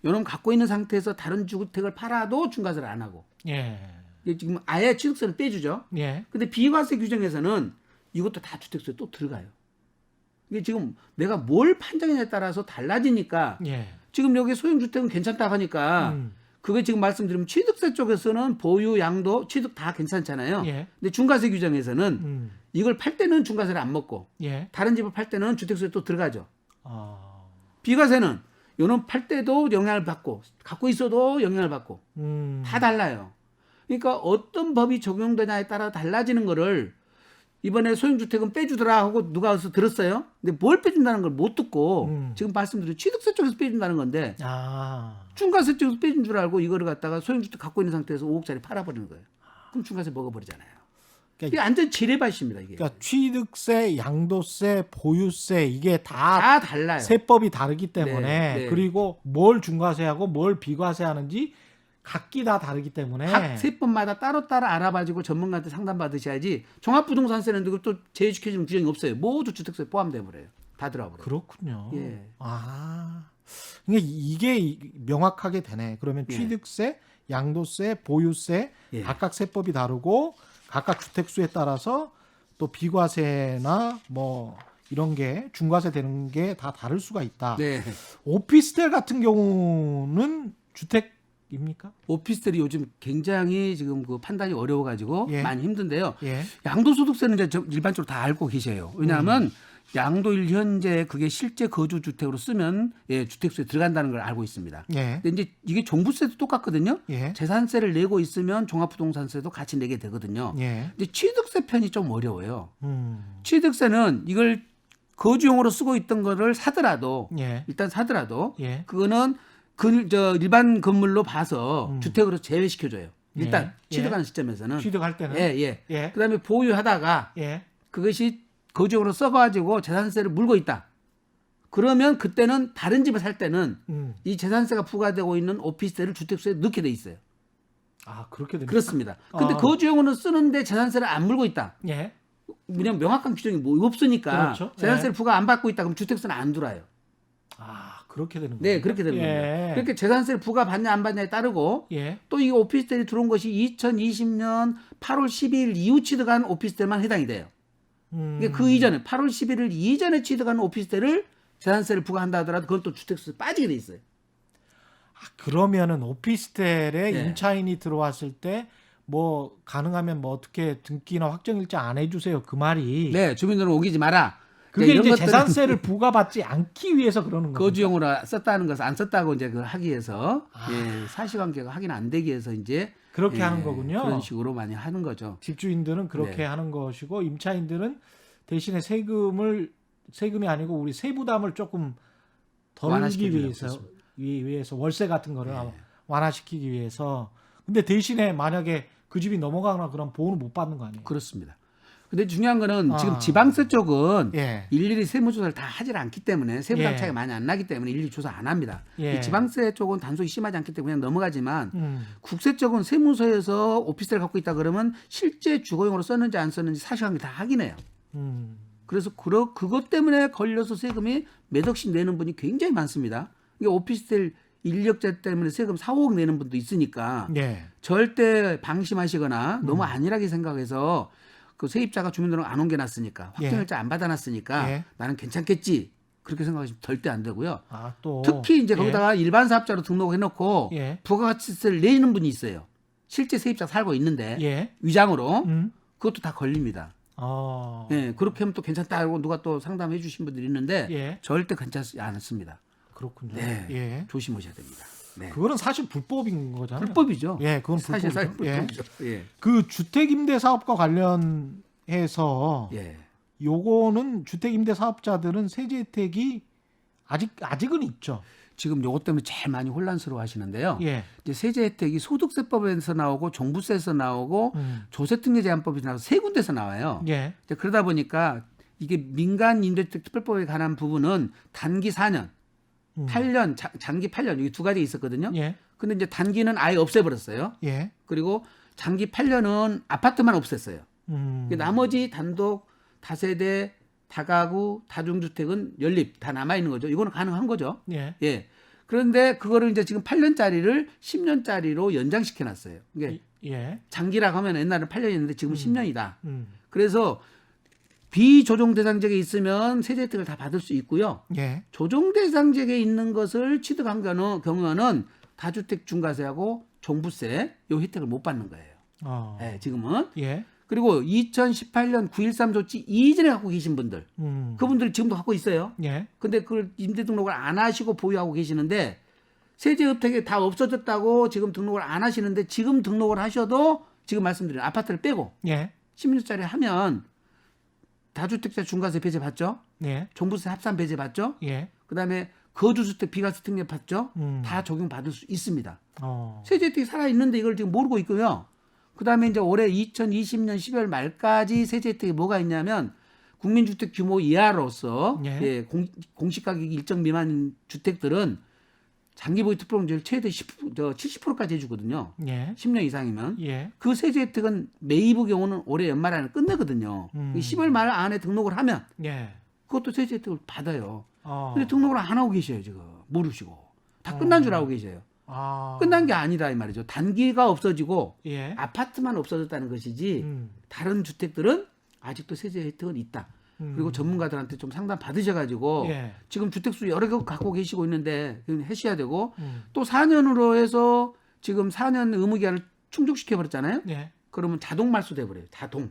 요놈 갖고 있는 상태에서 다른 주택을 팔아도 중과세를 안 하고 예. 이게 지금 아예 취득세를 빼주죠. 예. 근데 비과세 규정에서는 이것도 다 주택수에 또 들어가요. 이게 지금 내가 뭘 판정했냐에 따라서 달라지니까 예. 지금 여기 소형주택은 괜찮다 하니까 그게 지금 말씀드리면 취득세 쪽에서는 보유, 양도, 취득 다 괜찮잖아요. 예. 근데 중과세 규정에서는 이걸 팔 때는 중과세를 안 먹고 예. 다른 집을 팔 때는 주택수에 또 들어가죠. 아. 비과세는 요놈 팔 때도 영향을 받고 갖고 있어도 영향을 받고 다 달라요. 그러니까 어떤 법이 적용되냐에 따라 달라지는 거를 이번에 소형주택은 빼주더라 하고 누가 와서 들었어요. 근데 뭘 빼준다는 걸 못 듣고 지금 말씀드린 취득세 쪽에서 빼준다는 건데 아. 중과세 쪽에서 빼준 줄 알고 이거를 갖다가 소형주택 갖고 있는 상태에서 5억짜리 팔아버리는 거예요. 그럼 중과세 먹어버리잖아요. 이게 완전 지뢰밭입니다. 이게. 그러니까 취득세, 양도세, 보유세 이게 다 달라요. 세법이 다르기 때문에 네, 네. 그리고 뭘 중과세하고 뭘 비과세하는지 각기 다 다르기 때문에 각 세법마다 따로따로 알아봐주고 전문가한테 상담받으셔야지 종합부동산세는 그것도 재해주해주는 규정이 없어요. 모두 주택세에 포함돼 버려요. 다 들어가 버려요. 그렇군요. 예. 아, 그러니까 이게 명확하게 되네. 그러면 예. 취득세, 양도세, 보유세 예. 각각 세법이 다르고 각각 주택수에 따라서 또 비과세나 뭐 이런 게 중과세 되는 게 다 다를 수가 있다. 네. 오피스텔 같은 경우는 주택입니까? 오피스텔이 요즘 굉장히 지금 그 판단이 어려워가지고 예. 많이 힘든데요. 예. 양도소득세는 이제 일반적으로 다 알고 계세요. 왜냐하면 양도일 현재 그게 실제 거주 주택으로 쓰면 예, 주택수에 들어간다는 걸 알고 있습니다. 예. 근데 이제 이게 종부세도 똑같거든요. 예. 재산세를 내고 있으면 종합부동산세도 같이 내게 되거든요. 예. 근데 취득세 편이 좀 어려워요. 음. 취득세는 이걸 거주용으로 쓰고 있던 거를 사더라도 예. 일단 사더라도 예. 그거는 일반 건물로 봐서 주택으로 제외시켜줘요. 일단 예. 취득하는 시점에서는 취득할 때는 예. 예. 그다음에 보유하다가 예. 그것이 거주용으로 써가지고 재산세를 물고 있다. 그러면 그때는 다른 집을 살 때는 이 재산세가 부과되고 있는 오피스텔을 주택수에 넣게 돼 있어요. 아, 그렇게 됩니까? 그렇습니다. 근데 아. 거주용으로 쓰는데 재산세를 안 물고 있다. 예. 그냥 명확한 규정이 뭐 없으니까 그렇죠. 재산세를 부과 안 받고 있다. 그럼 주택세는 안 들어와요. 아, 그렇게 되는 거예요. 네, 그렇게 되는 겁니다. 그렇게 재산세를 부과 받냐 안 받냐에 따르고 예. 또 이 오피스텔이 들어온 것이 2020년 8월 12일 이후 취득한 오피스텔만 해당이 돼요. 이게 그 이전에 8월 11일 이전에 취득한 오피스텔을 재산세를 부과한다 하더라도 그건 또 주택수에 빠지게 돼 있어요. 아, 그러면은 오피스텔에 네. 임차인이 들어왔을 때 뭐 가능하면 뭐 어떻게 등기나 확정일자 안 해주세요. 그 말이 네, 주민등록 옮기지 마라. 그게 이런 이제 것들은 재산세를 부과받지 않기 위해서 그러는 거죠. 거주용으로 썼다는 것을 안 썼다고 이제 그걸 하기 위해서 예, 사실관계가 확인 안 되기 위해서 이제 그렇게 예, 하는 거군요. 그런 식으로 많이 하는 거죠. 집주인들은 그렇게 네. 하는 것이고 임차인들은 대신에 세금이 아니고 우리 세부담을 조금 덜기 완화시켜주려고 위해서 그렇습니다. 위해서 월세 같은 거를 네. 완화시키기 위해서. 근데 대신에 만약에 그 집이 넘어가거나 그럼 보호는 못 받는 거 아니에요? 그렇습니다. 근데 중요한 거는 아. 지금 지방세 쪽은 예. 일일이 세무조사를 다 하질 않기 때문에 세부담 예. 차이가 많이 안 나기 때문에 일일이 조사 안 합니다. 예. 이 지방세 쪽은 단속이 심하지 않기 때문에 그냥 넘어가지만 국세 쪽은 세무서에서 오피스를 갖고 있다 그러면 실제 주거용으로 썼는지 안 썼는지 사실관계 다 확인해요. 그래서 그것 때문에 걸려서 세금이 몇 억씩 내는 분이 굉장히 많습니다. 이게 오피스텔 인력자 때문에 세금 4, 5억 내는 분도 있으니까 예. 절대 방심하시거나 너무 안일하게 생각해서 그 세입자가 주민등록 안 옮겨놨으니까 확정일자 안 받아놨으니까 예. 나는 괜찮겠지 그렇게 생각하시면 절대 안 되고요. 아, 또 특히 이제 예. 거기다가 일반 사업자로 등록해놓고 예. 부가가치세를 내는 분이 있어요. 실제 세입자 살고 있는데 예. 위장으로 그것도 다 걸립니다. 어. 예, 그렇게 하면 또 괜찮다고 누가 또 상담해 주신 분들이 있는데 예. 절대 괜찮지 않습니다. 그렇군요. 네, 예. 조심하셔야 됩니다. 네. 그거는 사실 불법인 거잖아요. 불법이죠. 예, 그건 사실 불법이죠. 예. 불법이죠. 예. 그 주택임대 사업과 관련해서 예. 요거는 주택임대 사업자들은 세제 혜택이 아직은 있죠. 지금 요것 때문에 제일 많이 혼란스러워 하시는데요. 예. 이제 세제 혜택이 소득세법에서 나오고 종부세에서 나오고 음. 조세특례제한법에서 나와서 세 군데서 나와요. 예. 이제 그러다 보니까 이게 민간 임대주택 특별법에 관한 부분은 단기 4년, 8년, 장기 8년 이게 두 가지 있었거든요. 예. 근데 이제 단기는 아예 없애버렸어요. 예. 그리고 장기 8년은 아파트만 없앴어요. 음. 나머지 단독, 다세대, 다가구, 다중주택은 연립 다 남아 있는 거죠. 이거는 가능한 거죠. 예. 예. 그런데 그거를 이제 지금 8년짜리를 10년짜리로 연장시켜 놨어요. 이게 예. 장기라고 하면 옛날에는 8년이었는데 지금은 10년이다. 음. 그래서 비조정 대상지역에 있으면 세제 혜택을 다 받을 수 있고요. 예. 조정 대상지역에 있는 것을 취득한 경우는 다주택 중과세하고 종부세 요 혜택을 못 받는 거예요. 어. 예, 지금은. 예. 그리고 2018년 9.13 조치 이전에 갖고 계신 분들, 그분들 지금도 갖고 있어요. 예. 근데 그걸 임대 등록을 안 하시고 보유하고 계시는데 세제 혜택이 다 없어졌다고 지금 등록을 안 하시는데 지금 등록을 하셔도 지금 말씀드린 아파트를 빼고 예. 10년짜리 하면 다주택자 중과세 배제 받죠. 예. 종부세 합산 배제 받죠. 예. 그다음에 거주주택 비과세 특례 받죠. 음. 다 적용받을 수 있습니다. 어. 세제 혜택이 살아 있는데 이걸 지금 모르고 있고요. 그다음에 이제 올해 2020년 12월 말까지 세제 혜택이 뭐가 있냐면 국민주택 규모 이하로서 예. 예, 공시 가격이 일정 미만인 주택들은 장기보유 특별공제를 최대 70%까지 해주거든요. 예. 10년 이상이면. 예. 그 세제 혜택은 매입의 경우는 올해 연말 안에 끝내거든요. 10월 말 안에 등록을 하면 예. 그것도 세제 혜택을 받아요. 어. 근데 등록을 안 하고 계셔요, 지금. 모르시고. 다 끝난 줄 알고 계셔요. 아. 끝난 게 아니다 이 말이죠. 단기가 없어지고 예. 아파트만 없어졌다는 것이지 다른 주택들은 아직도 세제 혜택은 있다. 그리고 전문가들한테 좀 상담 받으셔가지고 예. 지금 주택수 여러 개 갖고 계시고 있는데 하셔야 되고 또 4년으로 해서 지금 4년 의무기한을 충족시켜 버렸잖아요. 예. 그러면 자동 말소돼 버려요. 자동.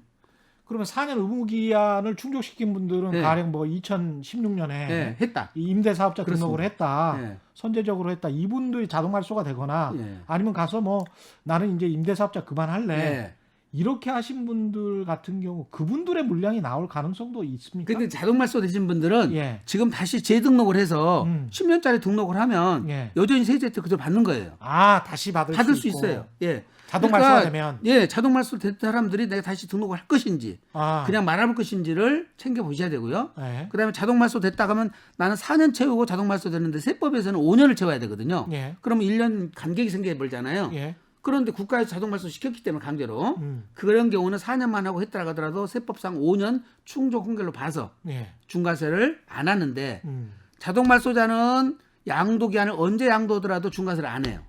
그러면 4년 의무기한을 충족시킨 분들은 네. 가령 뭐 2016년에 네, 했다. 임대사업자 그렇습니다. 등록을 했다. 네. 선제적으로 했다. 이분들이 자동 말소가 되거나 네. 아니면 가서 뭐 나는 이제 임대사업자 그만할래. 네. 이렇게 하신 분들 같은 경우 그분들의 물량이 나올 가능성도 있습니까? 근데 자동 말소 되신 분들은 예. 지금 다시 재등록을 해서 10년짜리 등록을 하면 예. 여전히 세제 혜택 그대로 받는 거예요. 아, 다시 받을 수 있고. 있어요. 예. 자동 그러니까, 말소가 되면 예, 자동 말소 된 사람들이 내가 다시 등록을 할 것인지 그냥 말아볼 것인지를 챙겨 보셔야 되고요. 예. 그다음에 자동 말소 됐다 하면 나는 4년 채우고 자동 말소 되는데 세법에서는 5년을 채워야 되거든요. 예. 그러면 1년 간격이 생겨 버리잖아요. 예. 그런데 국가에서 자동 말소 시켰기 때문에 강제로 그런 경우는 4년만 하고 했더라 하더라도 세법상 5년 충족 한결로 봐서 예. 중과세를 안 하는데 자동 말소자는 양도 기한을 언제 양도하더라도 중과세를 안 해요.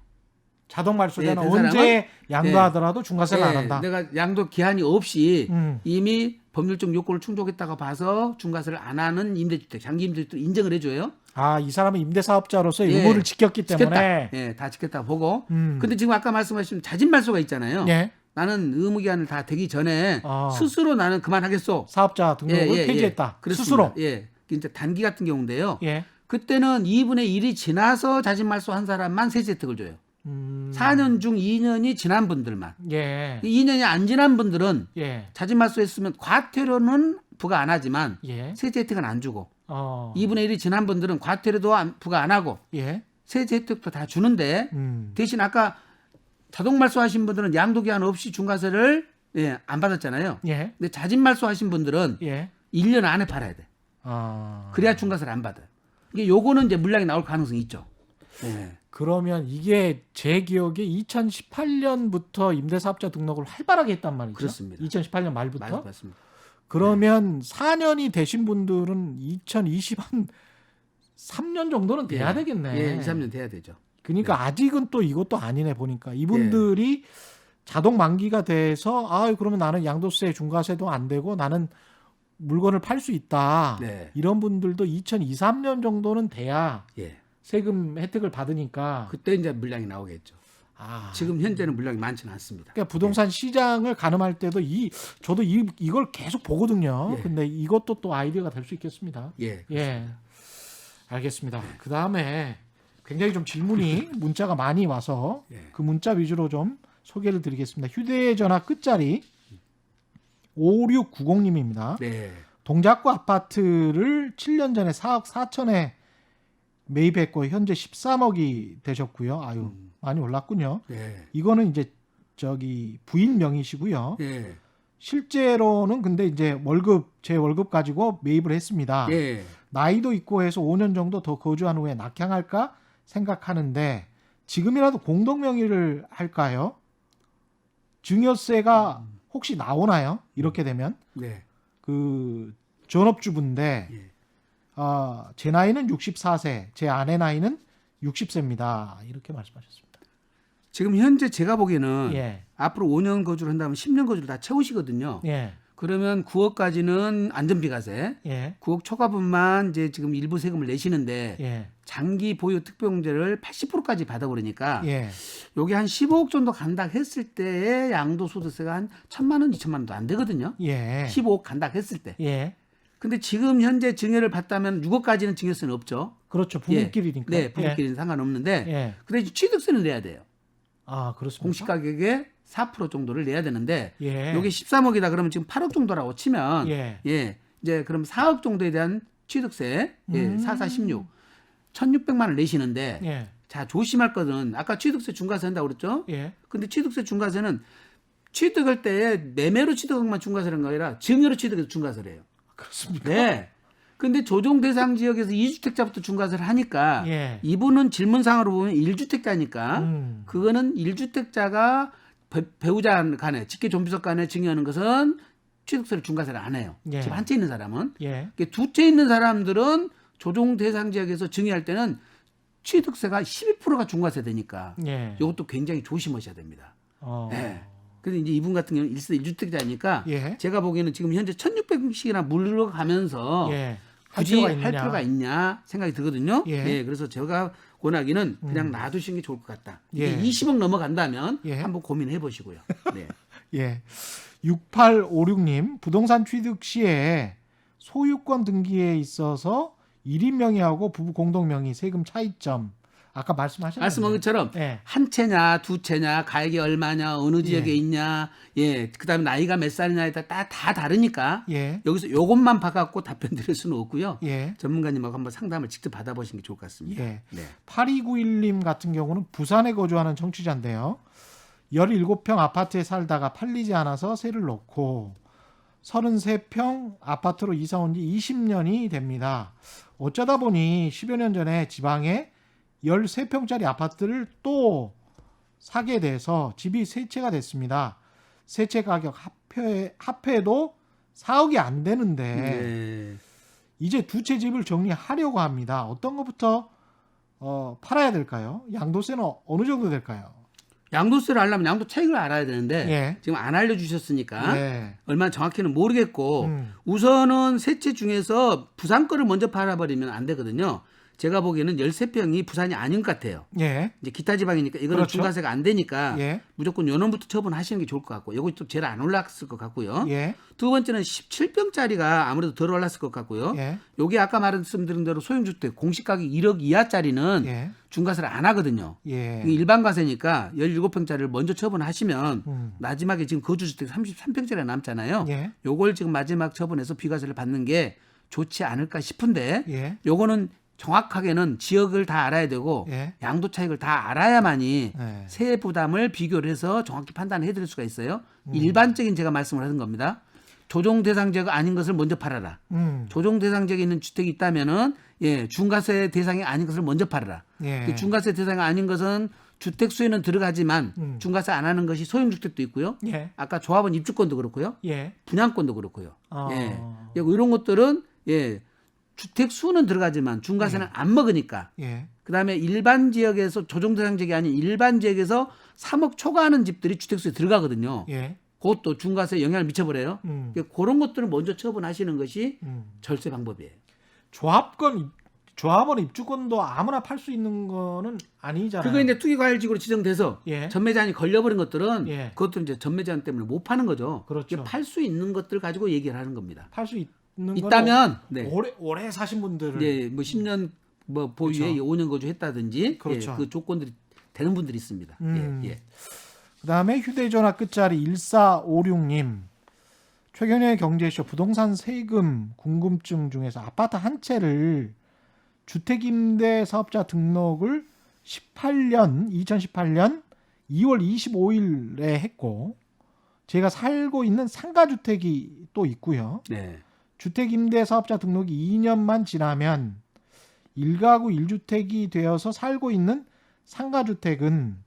자동 말소자는 네, 그 언제 양도하더라도 중과세를 안 예, 한다. 내가 양도 기한이 없이 음. 이미 법률적 요건을 충족했다고 봐서 중과세를 안 하는 임대주택, 장기 임대주택 인정을 해줘요. 아, 이 사람은 임대사업자로서 예, 의무를 지켰기 때문에. 지켰다. 예, 다 지켰다고 보고. 근데 지금 아까 말씀하신 자진 말소가 있잖아요. 예. 나는 의무기한을 다 되기 전에 스스로 나는 그만하겠소. 사업자 등록을 폐지했다. 그렇습니다. 스스로. 예. 이제 단기 같은 경우인데요. 예. 그때는 2분의 1이 지나서 자진말소한 사람만 세제 혜택을 줘요. 4년 중 2년이 지난 분들만. 예. 2년이 안 지난 분들은 예. 자진말소했으면 과태료는 부과 안 하지만 예. 세제 혜택은 안 주고 2분의 1이 지난 분들은 과태료도 부과 안 하고 예. 세제 혜택도 다 주는데 대신 아까 자동말소 하신 분들은 양도기한 없이 중과세를 안 받았잖아요. 예. 근데 자진말소 하신 분들은 예. 1년 안에 팔아야 돼. 그래야 중과세를 안 받아요. 이게 요거는 이제 물량이 나올 가능성이 있죠. 예. 그러면 이게 제 기억에 2018년부터 임대사업자 등록을 활발하게 했단 말이죠. 그렇습니다. 2018년 말부터. 맞습니다. 그러면 4년이 되신 분들은 2020한 3년 정도는 돼야 되겠네. 예, 2, 3년 돼야 되죠. 그러니까 아직은 또 이것도 아니네 보니까 이분들이 자동 만기가 돼서 그러면 나는 양도세 중과세도 안 되고 나는 물건을 팔 수 있다. 이런 분들도 2023년 정도는 돼야 세금 혜택을 받으니까 그때 이제 물량이 나오겠죠. 지금 현재는 물량이 많지는 않습니다. 그러니까 부동산 시장을 가늠할 때도 저도 이걸 계속 보거든요. 근데 이것도 또 아이디어가 될 수 있겠습니다. 예. 알겠습니다. 그 다음에 굉장히 좀 질문이 문자가 많이 와서 그 문자 위주로 좀 소개를 드리겠습니다. 휴대전화 끝자리 5690님입니다. 동작구 아파트를 7년 전에 4억 4천에 매입했고 현재 13억이 되셨고요. 많이 올랐군요. 이거는 이제 부인 명의시고요. 실제로는 근데 이제 제 월급 가지고 매입을 했습니다. 나이도 있고 해서 5년 정도 더 거주한 후에 낙향할까 생각하는데 지금이라도 공동 명의를 할까요? 증여세가 혹시 나오나요? 이렇게 되면 그 전업주부인데 제 나이는 64세, 제 아내 나이는 60세입니다. 이렇게 말씀하셨습니다. 지금 현재 제가 보기에는 앞으로 5년 거주를 한다면 10년 거주를 다 채우시거든요. 그러면 9억까지는 안전비과세, 9억 초과분만 이제 지금 일부 세금을 내시는데 장기 보유 특별공제를 80%까지 받아버리니까 요게 한 15억 정도 간다 했을 때의 양도소득세가 한 1,000만 원, 2천만 원도 안 되거든요. 15억 간다 했을 때. 근데 지금 현재 증여를 받다면 6억까지는 증여세는 없죠. 그렇죠. 부부끼리니까. 네, 부부끼리는 상관없는데 근데 취득세는 내야 돼요. 그렇습니까? 공시가격의 4% 정도를 내야 되는데 이게 13억이다 그러면 지금 8억 정도라고 치면 이제 그럼 4억 정도에 대한 취득세 4416 1,600만 원을 내시는데 자 조심할 것은 아까 취득세 중과세 한다고 그랬죠? 근데 취득세 중과세는 취득할 때 매매로 취득한만 중과세라는 거 아니라 증여로 취득해서 중과세를 해요. 그렇습니까? 네. 근데 조정 대상 지역에서 2주택자부터 중과세를 하니까 이분은 질문상으로 보면 1주택자니까 그거는 1주택자가 배우자 간에 직계 존비속 간에 증여하는 것은 취득세를 중과세를 안 해요. 집 한 채 있는 사람은. 두 채 있는 사람들은 조정 대상 지역에서 증여할 때는 취득세가 12%가 중과세 되니까 이것도 굉장히 조심하셔야 됩니다. 근데 이제 이분 같은 경우는 1주택자니까 제가 보기에는 지금 현재 1,600씩이나 물러가면서 굳이 할 필요가 있냐 생각이 들거든요. 그래서 제가 권하기는 그냥 놔두시는 게 좋을 것 같다. 이게 20억 넘어간다면 한번 고민해 보시고요. 6856님 부동산 취득 시에 소유권 등기에 있어서 1인 명의하고 부부 공동 명의 세금 차이점 아까 말씀하신 것처럼 한 채냐 두 채냐 가액이 얼마냐 어느 지역에 있냐 그다음에 나이가 몇 살이냐에 따라 다 다르니까 여기서 요것만 봐갖고 답변 드릴 수는 없고요. 전문가님하고 한번 상담을 직접 받아보시는 게 좋을 것 같습니다. 8291님 같은 경우는 부산에 거주하는 청취자인데요. 17평 아파트에 살다가 팔리지 않아서 세를 넣고 33평 아파트로 이사 온 지 20년이 됩니다. 어쩌다 보니 10여 년 전에 지방에 13평짜리 아파트를 또 사게 돼서 집이 세 채가 됐습니다. 세 채 가격 합해도 4억이 안 되는데 이제 두 채 집을 정리하려고 합니다. 어떤 것부터 팔아야 될까요? 양도세는 어느 정도 될까요? 양도세를 하려면 양도 차익을 알아야 되는데 지금 안 알려주셨으니까 얼마나 정확히는 모르겠고 우선은 세 채 중에서 부산 거를 먼저 팔아버리면 안 되거든요. 제가 보기에는 13평이 부산이 아닌 것 같아요. 예. 이제 기타 지방이니까 이거는 그렇죠. 중과세가 안 되니까 예. 무조건 요놈부터 처분하시는 게 좋을 것 같고, 요거 좀 제일 안 올랐을 것 같고요. 예. 두 번째는 17평짜리가 아무래도 덜 올랐을 것 같고요. 예. 요게 아까 말씀드린 대로 소형주택 공시가격 1억 이하짜리는 예. 중과세를 안 하거든요. 예. 일반 과세니까 17평짜리를 먼저 처분하시면 마지막에 지금 거주주택 33평짜리가 남잖아요. 예. 요걸 지금 마지막 처분해서 비과세를 받는 게 좋지 않을까 싶은데, 예. 요거는 정확하게는 지역을 다 알아야 되고 예. 양도 차익을 다 알아야만이 예. 세액 부담을 비교를 해서 정확히 판단을 해드릴 수가 있어요. 일반적인 제가 말씀을 하는 겁니다. 조정 대상 지역이 아닌 것을 먼저 팔아라. 조정 대상 지역에 있는 주택이 있다면은 중과세 대상이 아닌 것을 먼저 팔아라. 예. 중과세 대상이 아닌 것은 주택 수에는 들어가지만 중과세 안 하는 것이 소형주택도 있고요. 예. 아까 조합원 입주권도 그렇고요. 예. 분양권도 그렇고요. 아. 이런 것들은 주택 수는 들어가지만 중과세는 안 먹으니까. 예. 그다음에 일반 지역에서 조정 대상 지역이 아닌 일반 지역에서 3억 초과하는 집들이 주택수에 들어가거든요. 예. 그것도 중과세에 영향을 미쳐버려요. 그런 것들을 먼저 처분하시는 것이 절세 방법이에요. 조합원 입주권도 아무나 팔 수 있는 거는 아니잖아요. 그거 이제 투기과열지구로 지정돼서 예. 전매제한이 걸려버린 것들은 예. 그것도 이제 전매제한 때문에 못 파는 거죠. 그렇죠. 팔 수 있는 것들 가지고 얘기를 하는 겁니다. 팔 수 있는 있다면 거는 오래 사신 분들을 뭐 10년 뭐 보유에 그렇죠. 5년 거주했다든지 그렇죠. 그 조건들이 되는 분들이 있습니다. 그다음에 휴대전화 끝자리 1456님. 최경영의 경제쇼 부동산 세금 궁금증 중에서 아파트 한 채를 주택임대 사업자 등록을 2018년 2월 25일에 했고 제가 살고 있는 상가주택이 또 있고요. 네. 주택임대 사업자 등록이 2년만 지나면 1가구 1주택이 되어서 살고 있는 상가주택은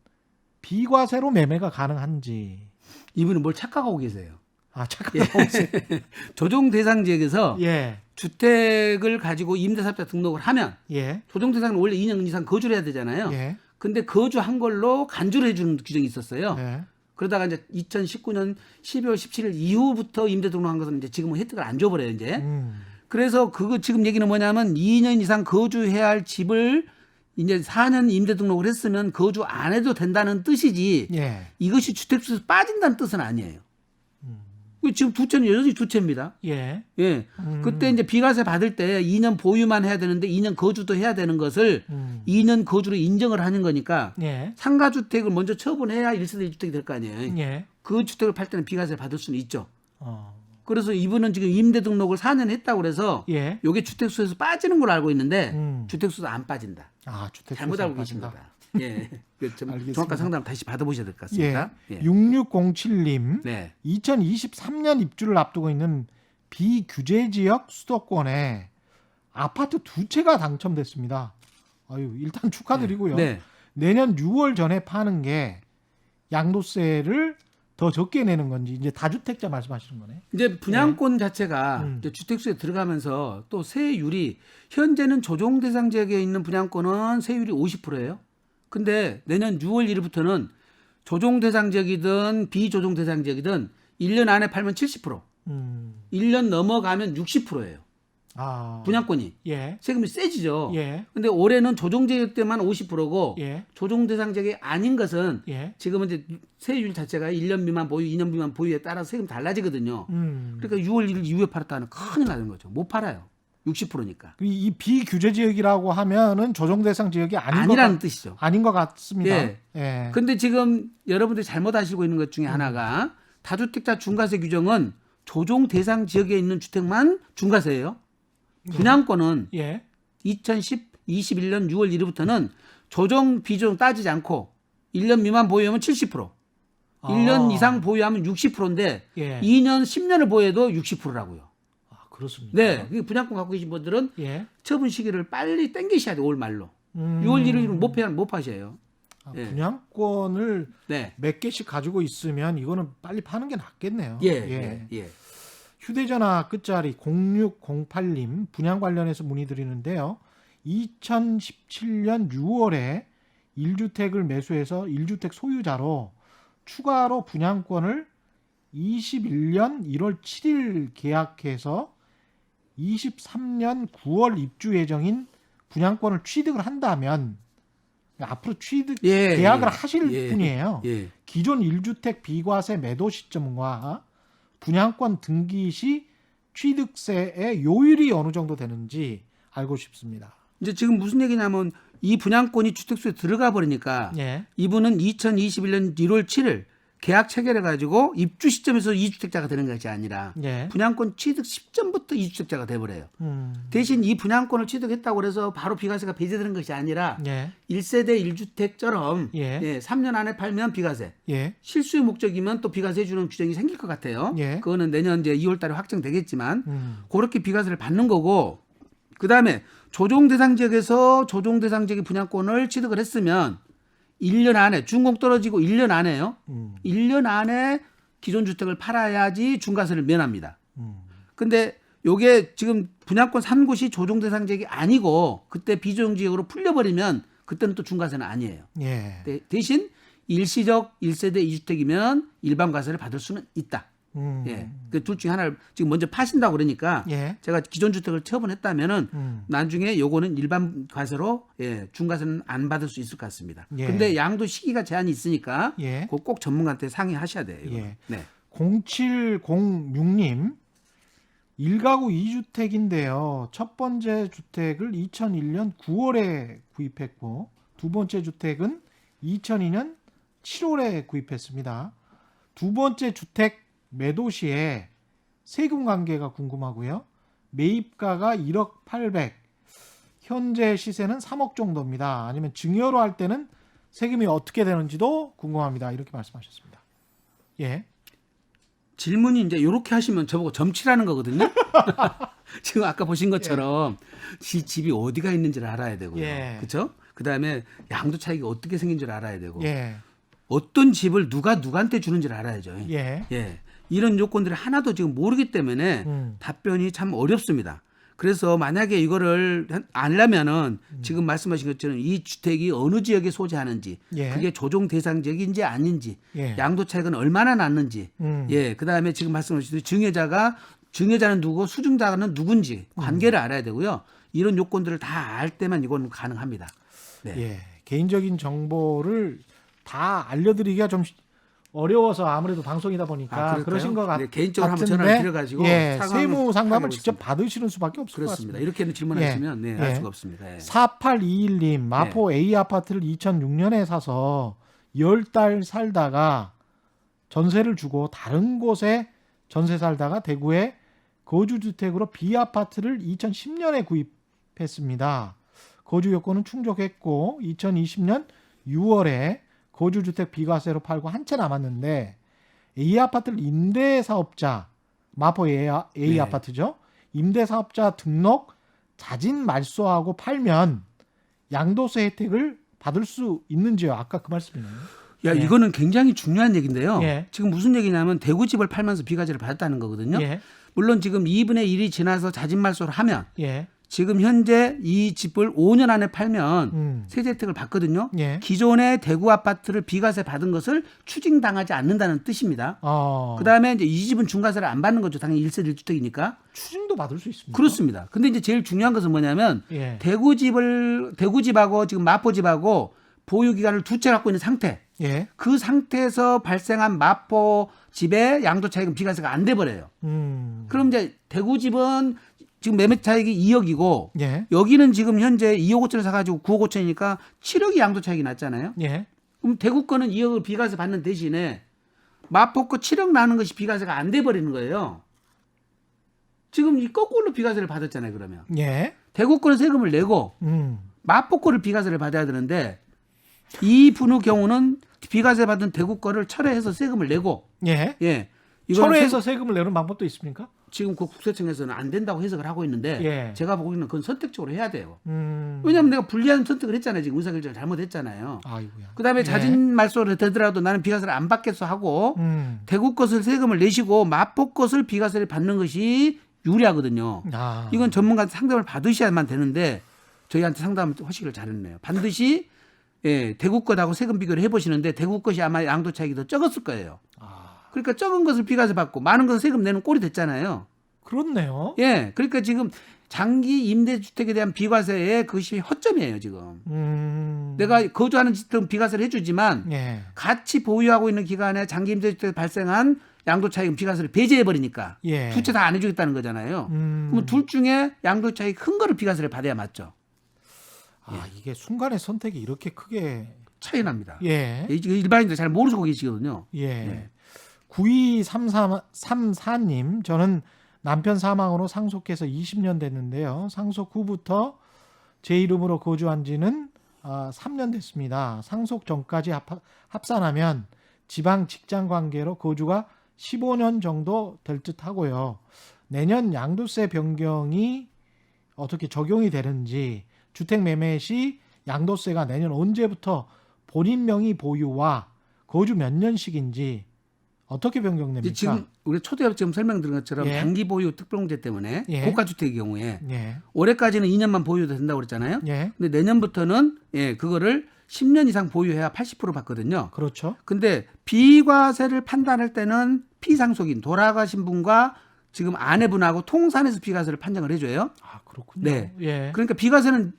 비과세로 매매가 가능한지. 이분은 뭘 착각하고 계세요. 착각하고 있어요. 조정 대상 지역에서 예. 주택을 가지고 임대사업자 등록을 하면 예. 조정 대상은 원래 2년 이상 거주를 해야 되잖아요. 예. 근데 거주한 걸로 간주를 해주는 규정이 있었어요. 예. 그러다가 이제 2019년 12월 17일 이후부터 임대 등록한 것은 이제 지금은 혜택을 안 줘버려요, 이제. 그래서 그거 지금 얘기는 뭐냐면 2년 이상 거주해야 할 집을 이제 4년 임대 등록을 했으면 거주 안 해도 된다는 뜻이지 예. 이것이 주택수에서 빠진다는 뜻은 아니에요. 지금 두 채는 여전히 두 채입니다. 예. 그때 이제 비과세 받을 때 2년 보유만 해야 되는데 2년 거주도 해야 되는 것을 2년 거주로 인정을 하는 거니까 예. 상가주택을 먼저 처분해야 1세대 1주택이 될 거 아니에요. 예. 그 주택을 팔 때는 비과세 받을 수는 있죠. 어. 그래서 이분은 지금 임대 등록을 4년 했다고 그래서 예. 이게 주택수에서 빠지는 걸로 알고 있는데 주택수도 안 빠진다. 주택 잘못 알고 계신 거다. 좀 정확한 상담을 다시 받아보셔야 될 것 같습니다. 6607님. 네. 2023년 입주를 앞두고 있는 비규제 지역 수도권에 아파트 2채가 당첨됐습니다. 일단 축하드리고요. 네. 내년 6월 전에 파는 게 양도세를 더 적게 내는 건지 이제 다주택자 말씀하시는 거네. 이제 분양권 자체가 이제 주택수에 들어가면서 또 세율이 현재는 조정 대상 지역에 있는 분양권은 세율이 50%예요. 근데 내년 6월 1일부터는 조정 대상 지역이든 비조정 대상 지역이든 1년 안에 팔면 70%, 1년 넘어가면 60%예요. 분양권이. 예. 세금이 세지죠. 예. 근데 올해는 조정 지역 때만 50%고 예. 조정 대상 지역이 아닌 것은 예. 지금은 이제 세율 자체가 1년 미만 보유, 2년 미만 보유에 따라서 세금 달라지거든요. 그러니까 6월 1일 이후에 팔았다는 큰일 나는 거죠. 못 팔아요. 60%니까. 이 비규제 지역이라고 하면은 조정 대상 지역이 아니라는 뜻이죠. 아닌 것 같습니다. 예. 근데 지금 여러분들이 잘못 아시고 있는 것 중에 하나가 다주택자 중과세 규정은 조정 대상 지역에 있는 주택만 중과세예요. 분양권은 2021년 6월 1일부터는 조정 비조정 따지지 않고 1년 미만 보유하면 70%, 1년 이상 보유하면 60%인데 2년 10년을 보유해도 60%라고요. 그렇습니다. 네, 분양권 갖고 계신 분들은 처분 시기를 빨리 당기셔야 돼요. 올 말로. 6월 1일이면 못 파셔요. 분양권을 몇 개씩 가지고 있으면 이거는 빨리 파는 게 낫겠네요. 휴대전화 끝자리 0608님 분양 관련해서 문의드리는데요. 2017년 6월에 1주택을 매수해서 1주택 소유자로 추가로 분양권을 21년 1월 7일 계약해서 23년 9월 입주 예정인 분양권을 취득을 한다면 앞으로 취득 예, 계약을 예, 하실 예, 분이에요. 예. 기존 1주택 비과세 매도 시점과 분양권 등기 시 취득세의 요율이 어느 정도 되는지 알고 싶습니다. 이제 지금 무슨 얘기냐면 이 분양권이 주택수에 들어가 버리니까 예. 이분은 2021년 1월 7일 계약 체결해 가지고 입주 시점에서 2주택자가 되는 것이 아니라 예. 분양권 취득 시점부터 2주택자가 돼 버려요. 대신 이 분양권을 취득했다고 해서 바로 비과세가 배제되는 것이 아니라 예. 1세대 1주택처럼 예. 3년 안에 팔면 비과세. 예. 실수의 목적이면 또 비과세 주는 규정이 생길 것 같아요. 예. 그거는 내년 이제 2월 달에 확정되겠지만 그렇게 비과세를 받는 거고 그다음에 조정 대상 지역에서 조정 대상 지역의 분양권을 취득을 했으면 1년 안에 준공 떨어지고 1년 안에요. 1년 안에 기존 주택을 팔아야지 중과세를 면합니다. 근데 요게 지금 분양권 산 곳이 조정 대상 지역이 아니고 그때 비조정 지역으로 풀려버리면 그때는 또 중과세는 아니에요. 예. 대신 일시적 1세대 2주택이면 일반 과세를 받을 수는 있다. 예. 그 둘 중에 하나를 지금 먼저 파신다고 그러니까 예. 제가 기존 주택을 처분했다면은 나중에 요거는 일반 과세로 중과세는 안 받을 수 있을 것 같습니다. 예. 근데 양도 시기가 제한이 있으니까 예. 그거 꼭 전문가한테 상의하셔야 돼요. 이거는. 예. 네. 0706님 1가구 2주택인데요. 첫 번째 주택을 2001년 9월에 구입했고 두 번째 주택은 2002년 7월에 구입했습니다. 두 번째 주택 매도 시에 세금 관계가 궁금하고요. 매입가가 1억 800, 현재 시세는 3억 정도입니다. 아니면 증여로 할 때는 세금이 어떻게 되는지도 궁금합니다. 이렇게 말씀하셨습니다. 예. 질문이 이제 이렇게 하시면 저보고 점치라는 거거든요. 지금 아까 보신 것처럼 집이 어디가 있는지를 알아야 되고요. 예. 그렇죠? 그다음에 양도 차익이 어떻게 생긴지를 알아야 되고 예. 어떤 집을 누가 누구한테 주는지를 알아야죠. 예. 예. 이런 요건들을 하나도 지금 모르기 때문에 답변이 참 어렵습니다. 그래서 만약에 이거를 알려면은 지금 말씀하신 것처럼 이 주택이 어느 지역에 소재하는지 예. 그게 조정 대상 지역인지 아닌지 예. 양도 차익은 얼마나 났는지 예. 그다음에 지금 말씀하신 증여자는 누구고 수증자는 누군지 관계를 알아야 되고요. 이런 요건들을 다 알 때만 이건 가능합니다. 네. 예. 개인적인 정보를 다 알려드리기가 좀 어려워서 아무래도 방송이다 보니까 그럴까요? 그러신 것 네, 개인적으로 한번 같은데, 전화를 드려가지고 예, 상황을 세무 상담을 직접 하겠습니다. 받으시는 수밖에 없을 것 그렇습니다. 같습니다. 이렇게는 질문하시면 예. 할 예. 수가 없습니다. 예. 4821님 마포 A 아파트를 2006년에 사서 10달 살다가 전세를 주고 다른 곳에 전세 살다가 대구에 거주주택으로 B 아파트를 2010년에 구입했습니다. 거주 요건은 충족했고 2020년 6월에 거주주택 비과세로 팔고 한 채 남았는데 A 아파트를 임대사업자 마포 A 네. 아파트죠. 임대사업자 등록 자진 말소하고 팔면 양도세 혜택을 받을 수 있는지요? 아까 그 말씀이네요. 야, 예. 이거는 굉장히 중요한 얘기인데요. 예. 지금 무슨 얘기냐면 대구 집을 팔면서 비과세를 받았다는 거거든요. 예. 물론 지금 2분의 1이 지나서 자진 말소를 하면 예. 지금 현재 이 집을 5년 안에 팔면 세제 혜택을 받거든요. 예. 기존의 대구 아파트를 비과세 받은 것을 추징당하지 않는다는 뜻입니다. 어. 그다음에 이제 이 집은 중과세를 안 받는 거죠. 당연히 1세대 1주택이니까. 추징도 받을 수 있습니다. 그렇습니다. 근데 이제 제일 중요한 것은 뭐냐면 예. 대구 집하고 지금 마포 집하고 보유 기간을 두 채 갖고 있는 상태. 예. 그 상태에서 발생한 마포 집의 양도 차익은 비과세가 안 돼 버려요. 그럼 이제 대구 집은 지금 매매 차익이 2억이고 예. 여기는 지금 현재 2억 5천을 사가지고 9억 5천이니까 7억이 양도 차익이 났잖아요. 예. 그럼 대구 거는 2억을 비과세 받는 대신에 마포 거 7억 나는 것이 비과세가 안 돼 버리는 거예요. 지금 이 거꾸로 비과세를 받았잖아요. 그러면 예. 대구 거는 세금을 내고 마포 거를 비과세를 받아야 되는데 이 분의 경우는 비과세 받은 대구 거를 철회해서 세금을 내고 예. 예. 이거는 철회해서 세금을 내는 방법도 있습니까? 지금 그 국세청에서는 안 된다고 해석을 하고 있는데 예. 제가 보기에는 그건 선택적으로 해야 돼요. 왜냐하면 내가 불리한 선택을 했잖아요. 지금 의사결정을 잘못했잖아요. 아이고야. 그다음에 예. 자진 말소를 되더라도 나는 비과세를 안 받겠어 하고 대구 것을 세금을 내시고 마포 것을 비과세를 받는 것이 유리하거든요. 아. 이건 전문가한테 상담을 받으셔야만 되는데 저희한테 상담을 하시기를 잘했네요. 반드시 예, 대구 것하고 세금 비교를 해보시는데 대구 것이 아마 양도 차익이 더 적었을 거예요. 그러니까 적은 것을 비과세 받고 많은 것을 세금 내는 꼴이 됐잖아요. 그렇네요. 예, 그러니까 지금 장기 임대주택에 대한 비과세의 그것이 허점이에요 지금. 내가 거주하는 집들은 비과세를 해주지만 예. 같이 보유하고 있는 기간에 장기 임대주택에 발생한 양도차익 비과세를 배제해 버리니까 예. 두 채 다 안 해주겠다는 거잖아요. 그럼 둘 중에 양도차익 큰 거를 비과세를 받아야 맞죠. 아, 이게 순간의 선택이 이렇게 크게 차이 납니다. 예. 일반인들 잘 모르고 계시거든요. 예. 네. 9234님, 저는 남편 사망으로 상속해서 20년 됐는데요. 상속 후부터 제 이름으로 거주한 지는 3년 됐습니다. 상속 전까지 합산하면 지방 직장 관계로 거주가 15년 정도 될 듯 하고요. 내년 양도세 변경이 어떻게 적용이 되는지, 주택 매매 시 양도세가 내년 언제부터 본인 명의 보유와 거주 몇 년씩인지 어떻게 변경됩니까? 지금 우리 초대업 지금 설명드린 것처럼 예. 단기 보유 특별공제 때문에 예. 고가주택의 경우에 예. 올해까지는 2년만 보유도 된다고 그랬잖아요. 예. 근데 내년부터는 그거를 10년 이상 보유해야 80% 받거든요. 그렇죠. 근데 비과세를 판단할 때는 피상속인 돌아가신 분과 지금 아내분하고 통산해서 비과세를 판정을 해줘요. 아, 그렇군요. 네. 예. 그러니까 비과세는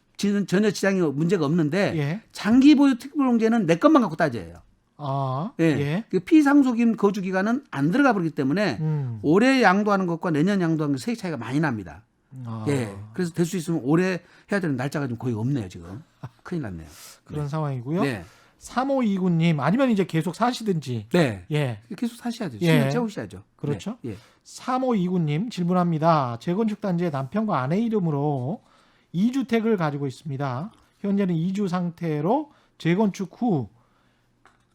전혀 지장이 문제가 없는데 예. 장기 보유 특별공제는 내 것만 갖고 따져요. 아, 예. 예. 그 피상속인 거주 기간은 안 들어가 버리기 때문에 올해 양도하는 것과 내년 양도하는 것 세액 차이가 많이 납니다. 아, 예. 그래서 될 수 있으면 올해 해야 되는 날짜가 좀 거의 없네요, 지금. 큰일 났네요. 그런 상황이고요. 네. 3529님, 아니면 이제 계속 사시든지. 네. 예. 계속 사셔야죠. 예. 10년 채우셔야죠. 그렇죠. 네. 예. 3529님 질문합니다. 재건축 단지에 남편과 아내 이름으로 2주택을 가지고 있습니다. 현재는 2주 상태로 재건축 후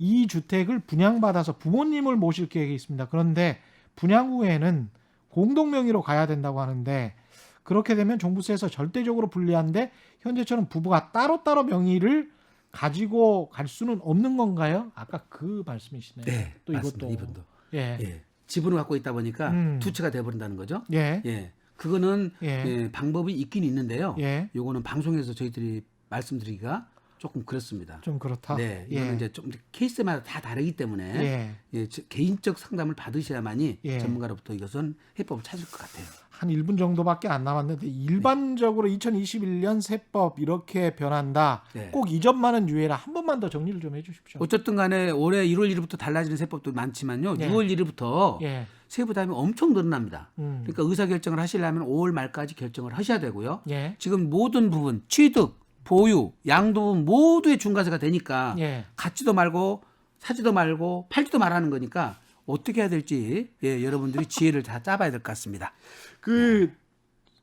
2주택을 분양받아서 부모님을 모실 계획이 있습니다. 그런데 분양 후에는 공동 명의로 가야 된다고 하는데 그렇게 되면 종부세에서 절대적으로 불리한데 현재처럼 부부가 따로따로 명의를 가지고 갈 수는 없는 건가요? 아까 그 말씀이시네요. 네. 또 맞습니다. 이것도 이분도. 예. 예. 지분을 갖고 있다 보니까 두 채가 돼 버린다는 거죠. 예. 예. 그거는 예. 방법이 있긴 있는데요. 예. 요거는 방송에서 저희들이 말씀드리기가 조금 그렇습니다. 좀 그렇다. 네, 예. 이거는 이제 좀 케이스마다 다 다르기 때문에 예. 개인적 상담을 받으셔야만이 예. 전문가로부터 이것은 해법을 찾을 것 같아요. 한 1분 정도밖에 안 남았는데 일반적으로 2021년 세법 이렇게 변한다. 네. 꼭 이 점만은 유예라. 한 번만 더 정리를 좀 해주십시오. 어쨌든 간에 올해 1월 1일부터 달라지는 세법도 많지만요. 예. 6월 1일부터 예. 세부담이 엄청 늘어납니다. 음. 그러니까 의사결정을 하시려면 5월 말까지 결정을 하셔야 되고요. 예. 지금 모든 부분 취득, 보유, 양도 부분 모두의 중과세가 되니까 예. 갖지도 말고 사지도 말고 팔지도 말하는 거니까 어떻게 해야 될지 여러분들이 지혜를 다 짜봐야 될 것 같습니다.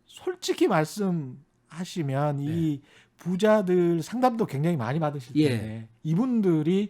솔직히 말씀하시면 네. 이 부자들 상담도 굉장히 많이 받으실 텐데 예. 이분들이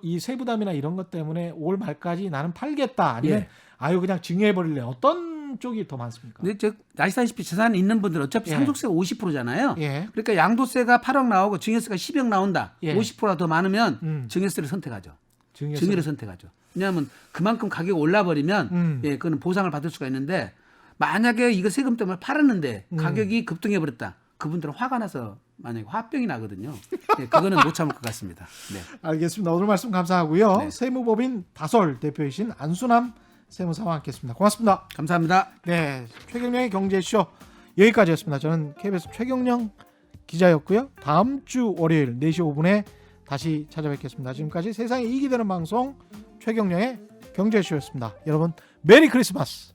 이 세부담이나 이런 것 때문에 올 말까지 나는 팔겠다 아니면 예. 아유 그냥 증여해버릴래 어떤 쪽이 더 많습니까? 근데 아시다시피 재산 있는 분들은 어차피 예. 상속세가 50%잖아요. 예. 그러니까 양도세가 8억 나오고 증여세가 10억 나온다. 예. 50%가 더 많으면 증여세를 선택하죠. 증여세. 증여를 선택하죠. 왜냐하면 그만큼 가격이 올라버리면 그거는 보상을 받을 수가 있는데 만약에 이거 세금 때문에 팔았는데 가격이 급등해 버렸다. 그분들은 화가 나서 만약에 화병이 나거든요. 그거는 못 참을 것 같습니다. 네. 알겠습니다. 오늘 말씀 감사하고요. 네. 세무법인 다솔 대표이신 안순남 세무사와 함께했습니다. 고맙습니다. 감사합니다. 네, 최경영의 경제쇼 여기까지였습니다. 저는 KBS 최경영 기자였고요. 다음 주 월요일 4시 5분에 다시 찾아뵙겠습니다. 지금까지 세상에 이익이 되는 방송 최경영의 경제쇼였습니다. 여러분 메리 크리스마스.